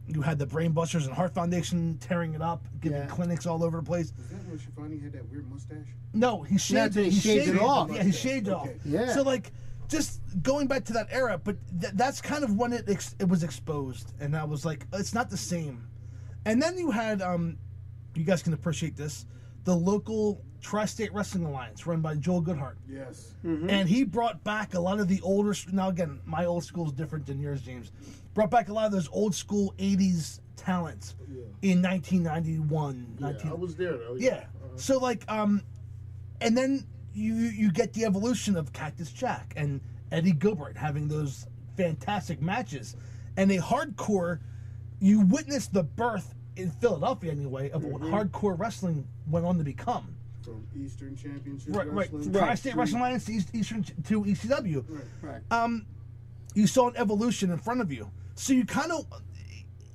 You had the Brainbusters and Heart Foundation tearing it up, giving clinics all over the place. Is that when Giovanni had that weird mustache? No, he shaved it. He shaved it off. Yeah, he shaved it off. Yeah. So like, just going back to that era, but that's kind of when it was exposed, and I was like, it's not the same. And then you had, you guys can appreciate this, the local Tri-State Wrestling Alliance run by Joel Goodhart. Yes. And he brought back a lot of the older, now again, my old school is different than yours, James. Brought back a lot of those old school 80s talents in 1991. I was there though. So like, and then you get the evolution of Cactus Jack and Eddie Gilbert having those fantastic matches. And a hardcore, you witnessed the birth in Philadelphia anyway of what hardcore wrestling went on to become. From Eastern Championship Wrestling. Tri-State Wrestling Alliance to Eastern to ECW. Right. You saw an evolution in front of you. So you kind of,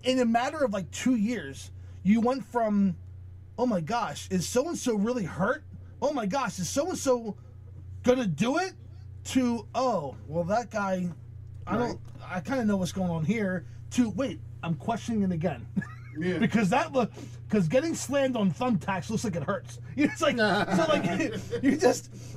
in a matter of like 2 years, you went from, oh my gosh, is so-and-so really hurt? Oh my gosh, is so-and-so gonna do it? To, oh, well that guy, I kind of know what's going on here. To, wait, I'm questioning it again. Yeah. because getting slammed on thumbtacks looks like it hurts. It's like, so like,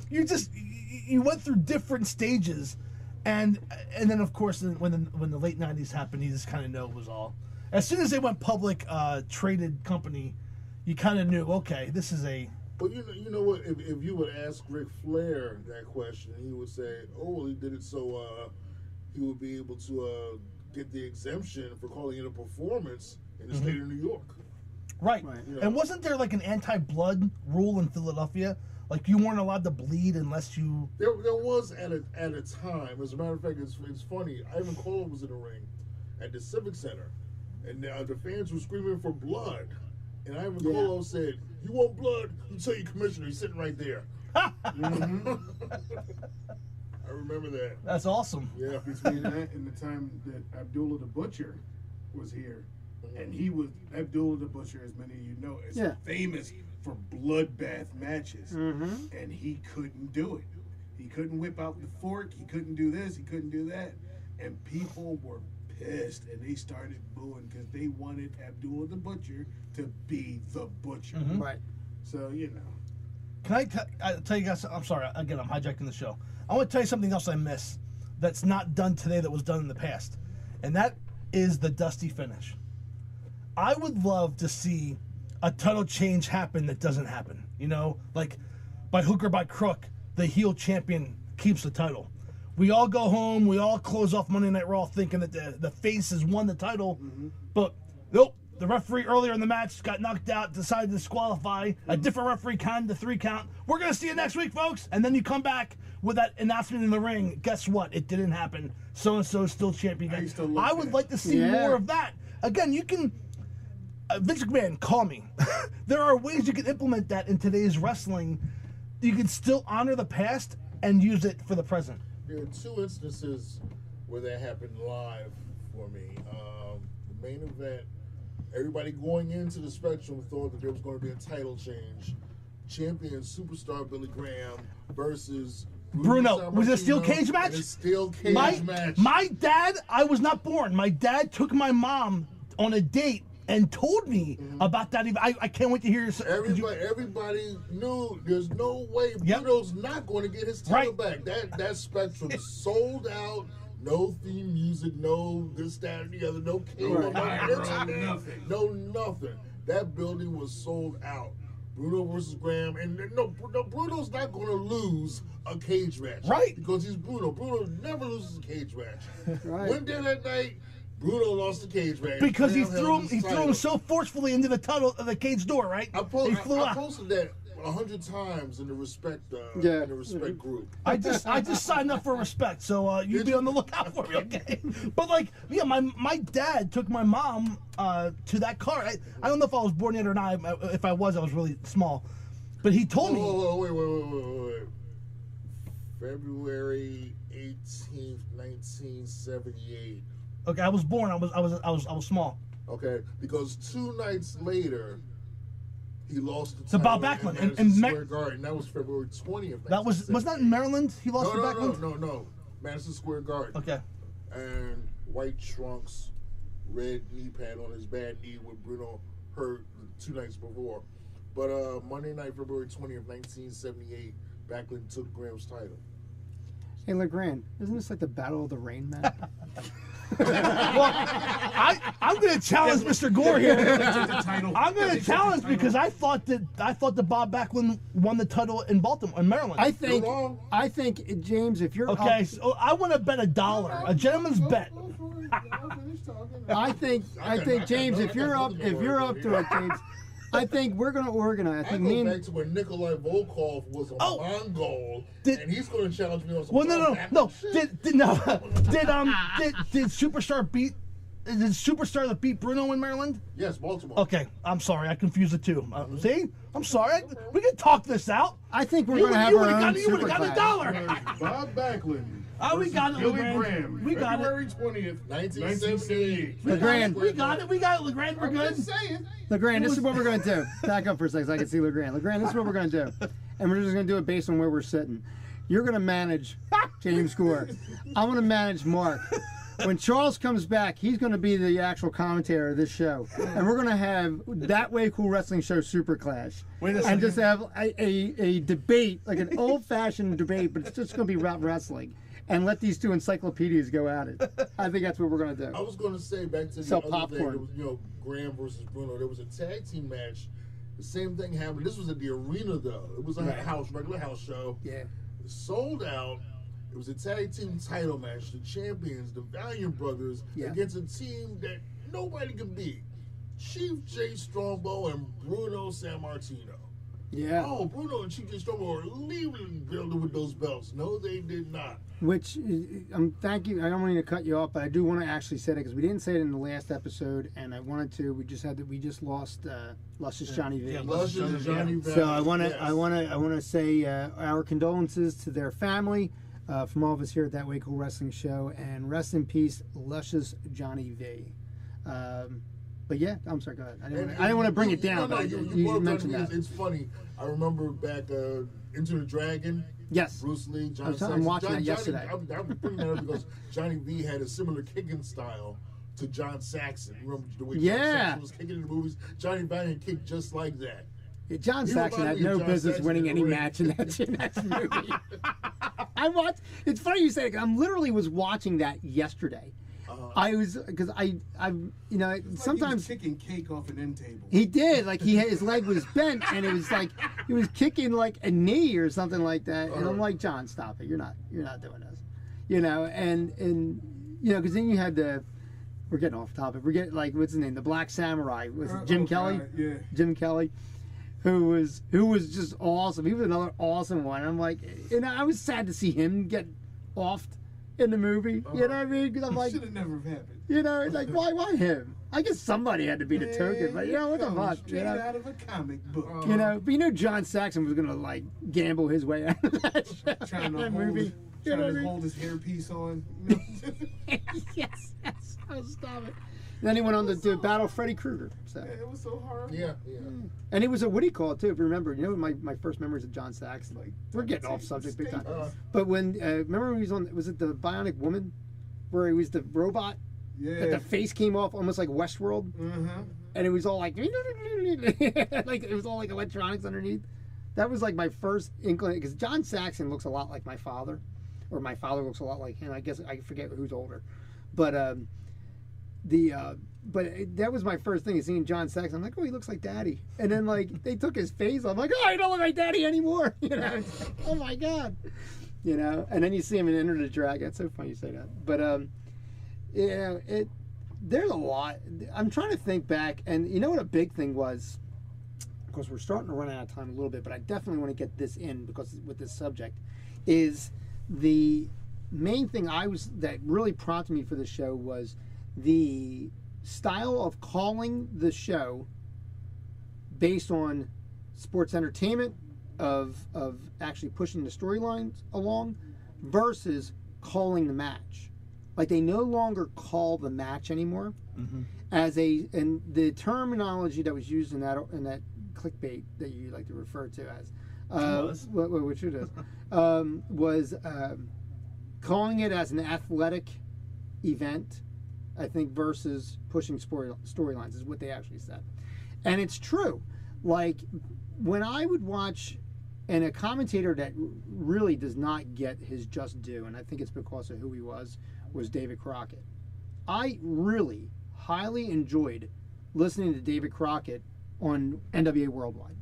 you went through different stages. And then of course when the late 90s happened, you just kind of know it was all. As soon as they went public, traded company, you kind of knew, okay, this is a. But you know what? If you would ask Ric Flair that question, he would say, "Oh, well, he did it so he would be able to get the exemption for calling it a performance in the state of New York." Right. You know? And wasn't there like an anti-blood rule in Philadelphia? Like you weren't allowed to bleed unless you. There was at a time. As a matter of fact, it's funny. Ivan Cole was in the ring at the Civic Center, and the fans were screaming for blood. And Ivan Cole said, "You want blood? You tell your commissioner. He's sitting right there." I remember that. That's awesome. Yeah. Between that and the time that Abdullah the Butcher was here, and he was Abdullah the Butcher, as many of you know, is famous for bloodbath matches, and he couldn't do it. He couldn't whip out the fork. He couldn't do this. He couldn't do that, and people were pissed, and they started booing because they wanted Abdullah the Butcher to be the Butcher. Right. So you know. Can I tell you guys? I'm sorry. Again, I'm hijacking the show. I want to tell you something else I miss that's not done today that was done in the past, and that is the Dusty finish. I would love to see a title change happen that doesn't happen. You know, like by hook or by crook, the heel champion keeps the title. We all go home. We all close off Monday Night Raw thinking that the face has won the title, but nope. The referee earlier in the match got knocked out, decided to disqualify. A different referee counted the 3 count. We're going to see you next week, folks. And then you come back with that announcement in the ring. Guess what? It didn't happen. So-and-so is still champion. I would like to see more of that. Again, you can... Vince McMahon, call me. There are ways you can implement that in today's wrestling. You can still honor the past and use it for the present. There are 2 instances where that happened live for me. The main event... Everybody going into the Spectrum thought that there was going to be a title change. Champion superstar Billy Graham versus Bruno. Was it a steel cage match? A steel cage match. My dad, I was not born. My dad took my mom on a date and told me about that. I can't wait to hear Everybody knew there's no way Bruno's not going to get his title back. That Spectrum sold out. No theme music, no this, that, and the other, no cable, no internet, no nothing. That building was sold out. Bruno versus Graham, and no, Bruno's not going to lose a cage match, right? Because he's Bruno. Bruno never loses a cage match. Right. One day that night, Bruno lost the cage match Because Graham he threw him so forcefully into the cage door, right? I posted that 100 times in the respect group. I just signed up for respect, so you be on the lookout for me, okay? But my dad took my mom to that car. I don't know if I was born yet or not. If I was really small. But he told me. Wait. February 18th, 1978. Okay, I was born. I was small. Okay, because 2 nights later, he lost the title Bob Backlund in Madison Square Garden. That was February 20th. That was that in Maryland? He lost to Backlund? No. Madison Square Garden. Okay. And white trunks, red knee pad on his bad knee with Bruno hurt 2 nights before. But Monday night, February 20th, 1978, Backlund took Graham's title. Hey, LeGrand, isn't this like the Battle of the Rain Man? Well, I'm going to challenge Mr. Gore here. I'm going to challenge because I thought that Bob Backlund won the title in Baltimore, in Maryland. I think James, if you're okay, up, so I want to bet $1, a gentleman's bet. I think James, if you're up to it, James, I think we're going to organize. I go back to when Nikolai Volkov was a Mongol, and he's going to challenge me on some. Well, no. Did Superstar beat? Did Superstar that beat Bruno in Maryland? Yes, Baltimore. Okay, I'm sorry, I confused the two. See, I'm sorry. We can talk this out. I think we're going to have our own You would have got $1. Bob Backlund. We got it, Billy LeGrand. Graham. We got February it. 20th, 1978. LeGrand. We got it, LeGrand. We're good. LeGrand, this is what we're going to do. Back up for a second so I can see LeGrand. LeGrand, this is what we're going to do. And we're just going to do it based on where we're sitting. You're going to manage James Gore. I'm going to manage Mark. When Charles comes back, he's going to be the actual commentator of this show. And we're going to have That Way Cool Wrestling Show Super Clash. And just have a debate, like an old-fashioned debate, but it's just going to be about wrestling. And let these two encyclopedias go at it. I think that's what we're going to do. I was going to say, back to the other thing, there was, Graham versus Bruno. There was a tag team match. The same thing happened. This was at the arena, though. It was a regular house show. Yeah. It sold out. It was a tag team title match. The champions, the Valiant Brothers, against a team that nobody could beat. Chief J. Strongbow and Bruno Sammartino. Yeah. Oh, Bruno and Chief J. Strongbow were leaving the building with those belts. No, they did not. Which, thank you. I don't want to cut you off, but I do want to actually say that because we didn't say it in the last episode, and I wanted to. We just lost Luscious Johnny V. Luscious Johnny V. So I want to say our condolences to their family from all of us here at That Way Cool Wrestling Show, and rest in peace, Luscious Johnny V. But yeah, I'm sorry. Go ahead. I didn't want to bring it down. But you mentioned that. It's funny. I remember back Into the Dragon. Yes. Bruce Lee, Johnny I'm watching that yesterday. I'm bringing that up because Johnny V had a similar kicking style to John Saxon. Remember the way John Saxon was kicking in the movies? Johnny Valiant kicked just like that. Yeah, John Saxon had no business winning any match in that movie. I watched. It's funny you say it. I literally was watching that yesterday. I was because I sometimes he was kicking cake off an end table. He did, like his leg was bent, and it was like he was kicking like a knee or something like that. And I'm like, John, stop it! You're not doing this, And because then you had we're getting off topic. We're getting what's his name? The Black Samurai was it Jim Kelly? Yeah, Jim Kelly. Who was just awesome. He was another awesome one. I'm like, I was sad to see him get offed in the movie. You know what I mean? Because I'm like, should have never happened. It's like, why him? I guess somebody had to be the token, but what the fuck? Straight out of a comic book. But John Saxon was gonna gamble his way out of that, trying to movie. Hold his hairpiece on. Yes. Oh, stop it. Then he went on to battle Freddy Krueger. So. Yeah, it was so hard. Yeah. And he was a what do you call it too? If you remember, my first memories of John Saxon. We're getting off subject big time. But when remember when he was on? Was it the Bionic Woman, where he was the robot? Yeah. That the face came off almost like Westworld. And it was all like it was all like electronics underneath. That was like my first inkling because John Saxon looks a lot like my father, or my father looks a lot like him. I guess I forget who's older, but. that was my first thing, is seeing John Saxon. I'm like, oh, he looks like Daddy. And then like they took his face. I'm like, oh, he don't look like Daddy anymore. You know, it's like, oh my God. You know, and then you see him in Enter the Dragon. It's so funny you say that. But there's a lot. I'm trying to think back, and you know what a big thing was. Of course, we're starting to run out of time a little bit, but I definitely want to get this in because with this subject is the main thing that really prompted me for this show was the style of calling the show based on sports entertainment, of actually pushing the storylines along versus calling the match. Like they no longer call the match anymore and the terminology that was used in that clickbait that you like to refer to as which it is was calling it as an athletic event, I think, versus pushing storylines is what they actually said. And it's true. Like, when I would watch, and a commentator that really does not get his just due, and I think it's because of who he was David Crockett. I really highly enjoyed listening to David Crockett on NWA Worldwide.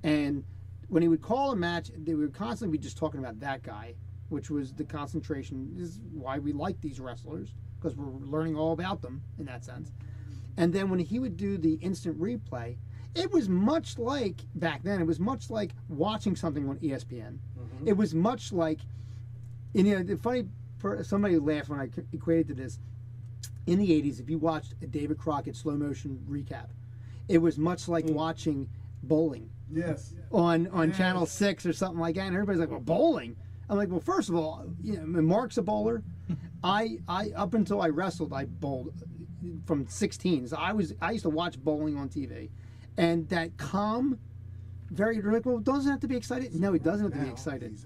And when he would call a match, they would constantly be just talking about that guy, which was the concentration, is why we like these wrestlers, because we're learning all about them in that sense. And then when he would do the instant replay, it was much like, back then, it was much like watching something on ESPN. It was much like, and you know, the funny, somebody laughed when I equated to this, in the 80s, if you watched a David Crockett slow motion recap, it was much like watching bowling. Yes. On Channel 6 or something like that, and everybody's like, well, bowling? I'm like, well, first of all, you know, Mark's a bowler. I up until I wrestled, I bowled from 16. So I used to watch bowling on TV, and that calm, very like, well, doesn't have to be excited. No, he doesn't have to be excited.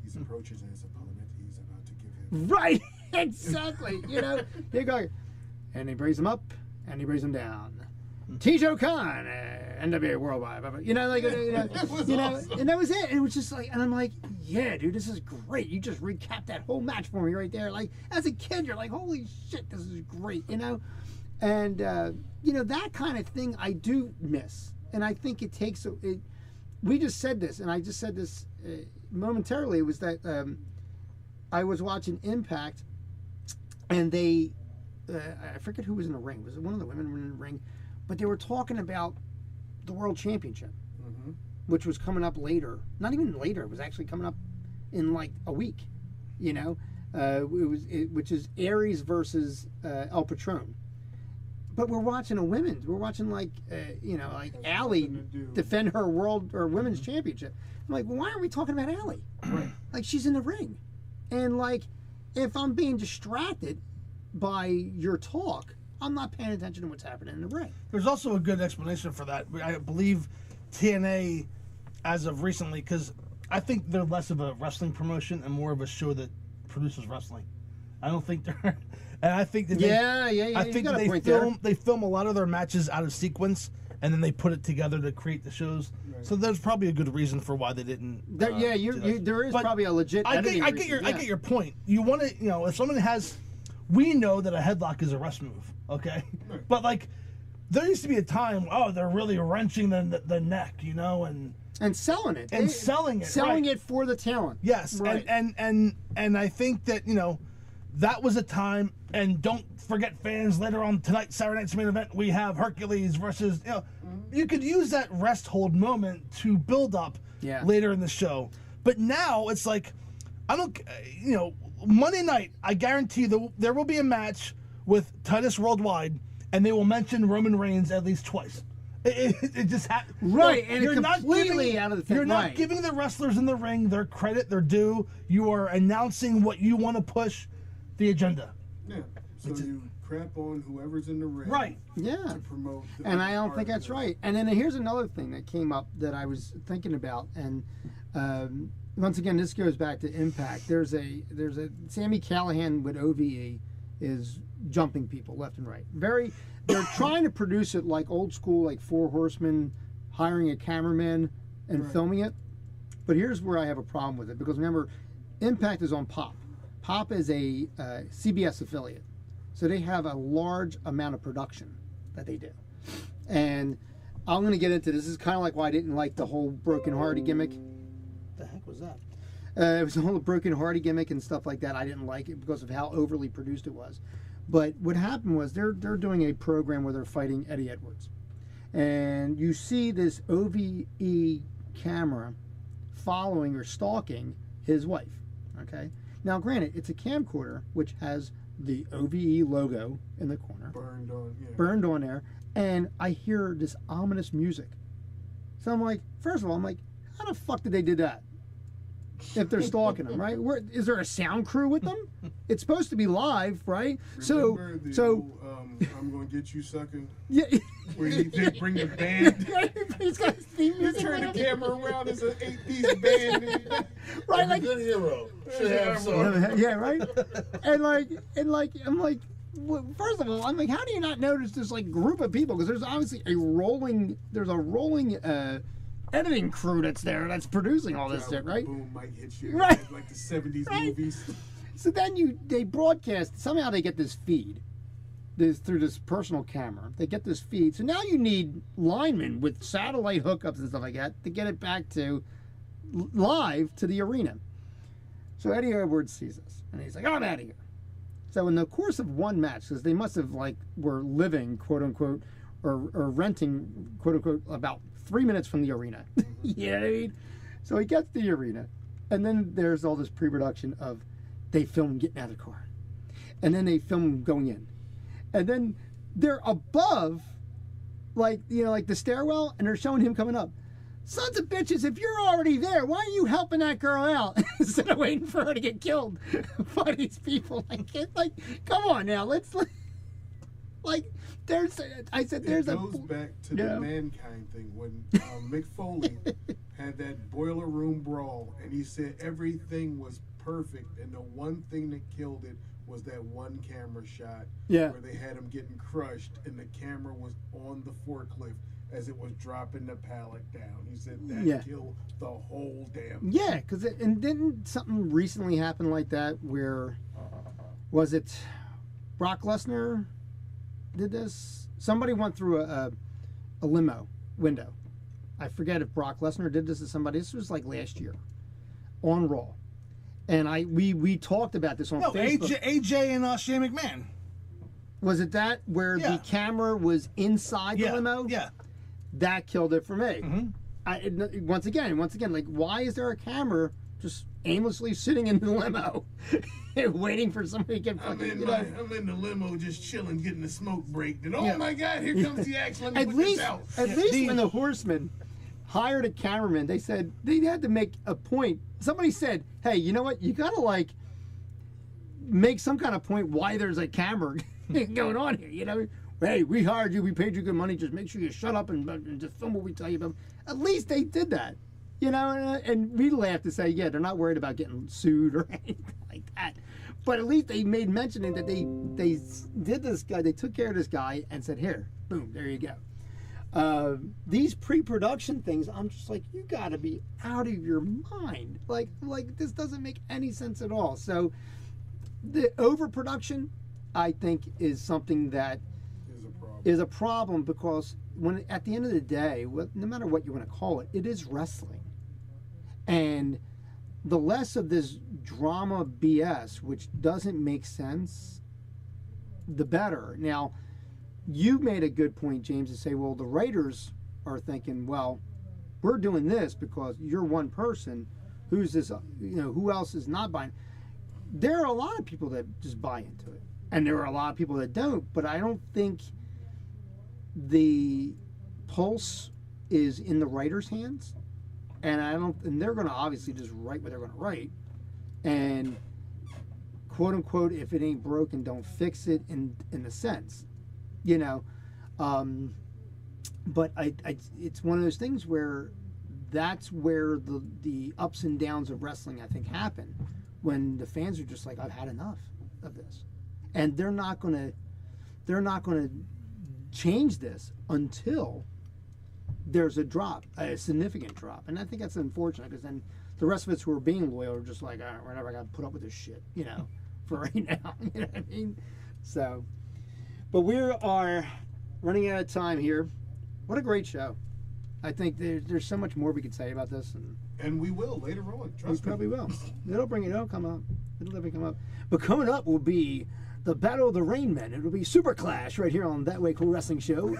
He's approaches his opponent. He's about to give him. Right, exactly. You know, you go, and he brings him up, and he brings him down. Tijo Khan, NWA Worldwide. You know, like awesome. And that was it. It was just like, and I'm like, yeah, dude, this is great. You just recapped that whole match for me right there. Like, as a kid, you're like, holy shit, this is great. You know, and you know, that kind of thing I do miss, and I think it takes it. We just said this, and I just said this momentarily. It was that I was watching Impact, and they, I forget who was in the ring. Was it one of the women in the ring? But they were talking about the World Championship, which was coming up later. Not even later. It was actually coming up in like a week, you know. Which is Aries versus El Patron. But we're watching we're watching like, you know, like Allie defend her world or women's championship. I'm like, well, why aren't we talking about Allie? Right. Like, she's in the ring. And like, if I'm being distracted by your talk, I'm not paying attention to what's happening in the ring. There's also a good explanation for that. I believe TNA, as of recently, because I think they're less of a wrestling promotion and more of a show that produces wrestling. I don't think they're, and I think that I think they film a lot of their matches out of sequence, and then they put it together to create the shows. Right. So there's probably a good reason for why they didn't. There is probably a legit. I get your point. You want to, you know, if someone has, we know that a headlock is a rest move. Okay, but like, there used to be a time, they're really wrenching the neck, you know, and selling it, selling it for the talent. Yes, right. and I think that, you know, that was a time. And don't forget, fans, later on tonight, Saturday night's main event, we have Hercules versus, you know, you could use that rest hold moment to build up later in the show. But now it's like, you know, Monday night, I guarantee there will be a match with Titus Worldwide, and they will mention Roman Reigns at least twice. It just happens. Right, and you're completely out of the thing. You're not giving the wrestlers in the ring their credit, their due. You are announcing what you want to push, the agenda. Yeah, so you crap on whoever's in the ring. Right. Yeah. To promote. And I don't think that's right. And then here's another thing that came up that I was thinking about, and once again, this goes back to Impact. There's a Sami Callihan with OVE is jumping people left and right. They're trying to produce it like old school, like Four Horsemen, hiring a cameraman and filming it. But here's where I have a problem with it, because remember, Impact is on Pop. Pop is a CBS affiliate. So they have a large amount of production that they do. And I'm going to get into this. This is kind of like why I didn't like the whole Broken Hardy gimmick. The heck was that? It was the whole Broken Hardy gimmick and stuff like that. I didn't like it because of how overly produced it was. But what happened was they're doing a program where they're fighting Eddie Edwards. And you see this OVE camera following or stalking his wife. Okay? Now, granted, it's a camcorder which has the OVE logo in the corner. Burned on there. And I hear this ominous music. So I'm like, first of all, how the fuck did they do that? If they're stalking them, right? Is there a sound crew with them? It's supposed to be live, right? Remember I'm gonna get you sucking. Yeah. Where they bring the band. He's got his theme music. Turn the camera around as an 8-piece band. Right, like good hero. Should have some. Yeah, right. And I'm like, well, first of all, I'm like, how do you not notice this like group of people? Because there's obviously a rolling editing crew that's there that's producing all this shit, right? Boom, mic hits you. Right. Like the 70s Right. movies. So then they broadcast, somehow they get this feed through this personal camera. They get this feed. So now you need linemen with satellite hookups and stuff like that to get it back to live to the arena. So Eddie Edwards sees this and he's like, I'm out of here. So in the course of one match, because they must have were living, quote unquote, or renting, quote unquote, about 3 minutes from the arena. You know what I mean? So he gets to the arena, and then there's all this pre-production of they film getting out of the car, and then they film going in, and then they're above, the stairwell, and they're showing him coming up. Sons of bitches, if you're already there, why are you helping that girl out instead of waiting for her to get killed by these people? Come on now, let's there's It goes back to the Mankind thing when Mick Foley had that boiler room brawl, and he said everything was perfect, and the one thing that killed it was that one camera shot where they had him getting crushed, and the camera was on the forklift as it was dropping the pallet down. He said that killed the whole damn thing. Yeah, and didn't something recently happen like that where, was it Brock Lesnar did this? Somebody went through a limo window. I forget if Brock Lesnar did this to somebody. This was like last year on Raw. And we talked about this on Facebook. AJ and Shane McMahon. Was it that where the camera was inside the limo? Yeah. That killed it for me. Mm-hmm. Once again, why is there a camera just aimlessly sitting in the limo, waiting for somebody to get fucking? I'm in the limo, just chilling, getting the smoke break. And my God, here comes the action. Let me put this out. At least when the Horsemen hired a cameraman, they said they had to make a point. Somebody said, "Hey, you know what? You gotta make some kind of point why there's a camera going on here." You know. Hey, we hired you. We paid you good money. Just make sure you shut up and just film what we tell you about. At least they did that, you know. And we laughed to say, yeah, they're not worried about getting sued or anything like that. But at least they made mentioning that they did this guy. They took care of this guy and said, here, boom, there you go. These pre-production things, I'm just like, you got to be out of your mind. Like this doesn't make any sense at all. So the overproduction, I think, is something that is a problem because at the end of the day, no matter what you want to call it, it is wrestling. And the less of this drama BS, which doesn't make sense, the better. Now, you made a good point, James, to say, well, the writers are thinking, well, we're doing this because you're one person. Who's this, who else is not buying? There are a lot of people that just buy into it. And there are a lot of people that don't, but I don't think the pulse is in the writer's hands, and they're going to obviously just write what they're going to write, and quote unquote, if it ain't broken, don't fix it in the sense, but it's one of those things where that's where the ups and downs of wrestling, I think, happen when the fans are just like, I've had enough of this, and they're not going to change this until there's a significant drop. And I think that's unfortunate because then the rest of us who are being loyal are just like, all right, we're never going to put up with this shit, for right now. You know what I mean? So, but we are running out of time here. What a great show. I think there's so much more we could say about this. And we will later on. Trust me. We probably will. It'll come up. It'll definitely come up. But coming up will be the Battle of the Rain Men. It'll be Super Clash right here on That Way Cool Wrestling Show.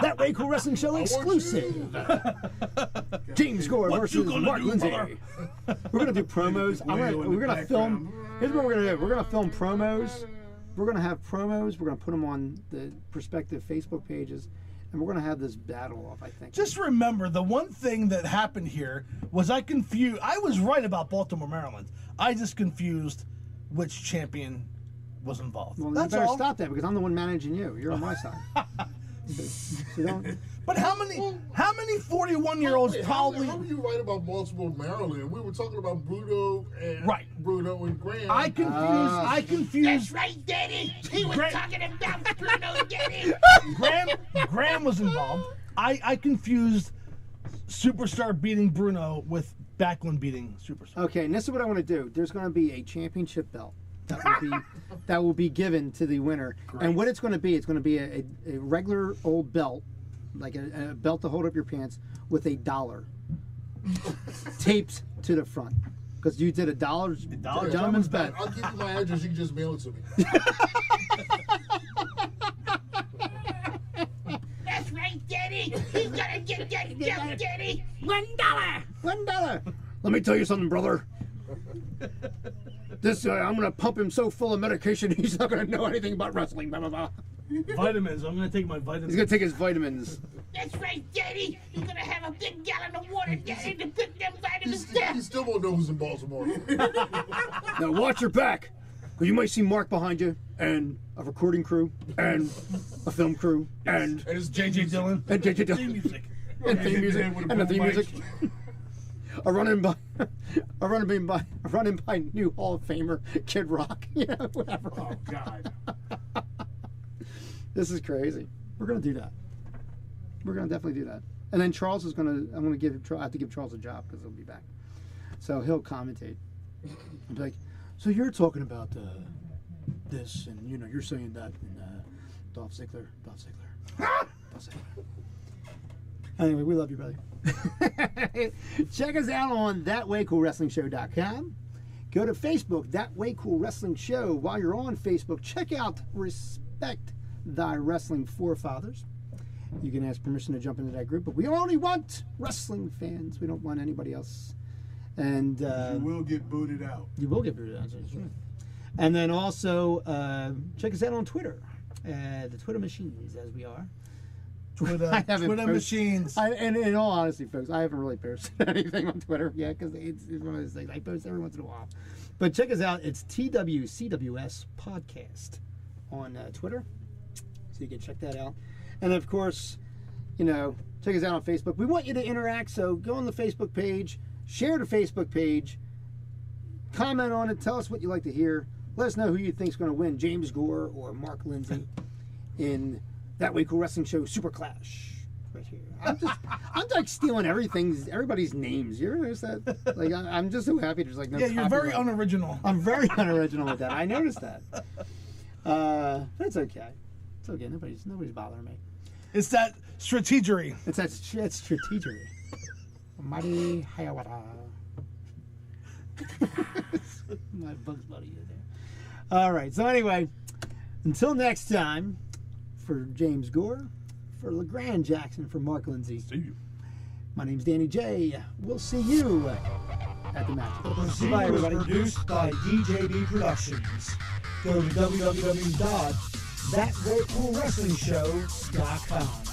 That Way Cool Wrestling Show exclusive. James Gore versus Mark Lindsay. We're gonna do promos. We're gonna film. Here's what we're gonna do. We're gonna film promos. We're gonna have promos. We're gonna put them on the respective Facebook pages. And we're going to have this battle off, I think. Just remember, the one thing that happened here was I was right about Baltimore, Maryland. I just confused which champion was involved. Well, That's you better all. stop that because I'm the one managing you. You're on my side. So don't. But how many 41-year-olds probably... How are you right about Baltimore, Maryland? We were talking about Bruno and Graham. I confused. That's right, Daddy. He was talking about Bruno, Daddy. Graham was involved. I confused Superstar beating Bruno with Backlund beating Superstar. Okay, and this is what I want to do. There's going to be a championship belt that will be given to the winner. Great. And what it's going to be a regular old belt, like a belt to hold up your pants with $1 taped to the front. Because you did $1 gentleman's bet. I'll give you my address. You can just mail it to me. That's right, Daddy. He's gonna get that belt, Daddy. $1. Let me tell you something, brother. This I'm gonna pump him so full of medication he's not gonna know anything about wrestling. Blah blah blah. Vitamins. I'm gonna take my vitamins. He's gonna take his vitamins. That's right, Daddy. He's gonna have a big gallon of water, Daddy, to put them vitamins down. He still won't know who's in Baltimore. Now watch your back, because you might see Mark behind you, and a recording crew, and a film crew, and it's J.J. Dillon. And J.J. Dillon. Theme music. And theme music. And the theme music. A running by new Hall of Famer Kid Rock, whatever. Oh God. This is crazy. We're gonna do that. We're gonna definitely do that. And then Charles is gonna. I have to give Charles a job because he'll be back. So he'll commentate. I'll be like, so you're talking about this, and you're saying that, and Dolph Ziggler. Anyway, we love you, brother. Check us out on ThatWayCoolWrestlingShow.com. Go to Facebook, That Way Cool Wrestling Show. While you're on Facebook, check out Respect Thy Wrestling Forefathers. You can ask permission to jump into that group, but we only want wrestling fans. We don't want anybody else. And you will get booted out. You will get booted out. That's right. And then also check us out on Twitter, the Twitter machines, as we are. Twitter machines. And in all honesty, folks, I haven't really posted anything on Twitter yet because it's one of those things I post every once in a while. But check us out. It's TWCWS Podcast on Twitter, so you can check that out. And of course, check us out on Facebook. We want you to interact, so go on the Facebook page, share the Facebook page, comment on it, tell us what you'd like to hear. Let us know who you think is going to win, James Gore or Mark Lindsay in That Way Cool Wrestling Show Super Clash right here. I'm like stealing everybody's names. You ever notice that? Like I'm just so happy there's like no. Yeah, you're very copyright. unoriginal. I'm very unoriginal with that. I noticed that. But it's okay. It's okay. Nobody's bothering me. It's that strategery. It's strategery. Mighty Hayawata. My Bugs Buddy is there. All right. So anyway, until next time. For James Gore, for LeGrand Jackson, for Mark Lindsay. See you. My name's Danny J. We'll see you at the match. Bye, everybody. Produced by DJB Productions. Go to www.thatwaycoolwrestlingshow.com.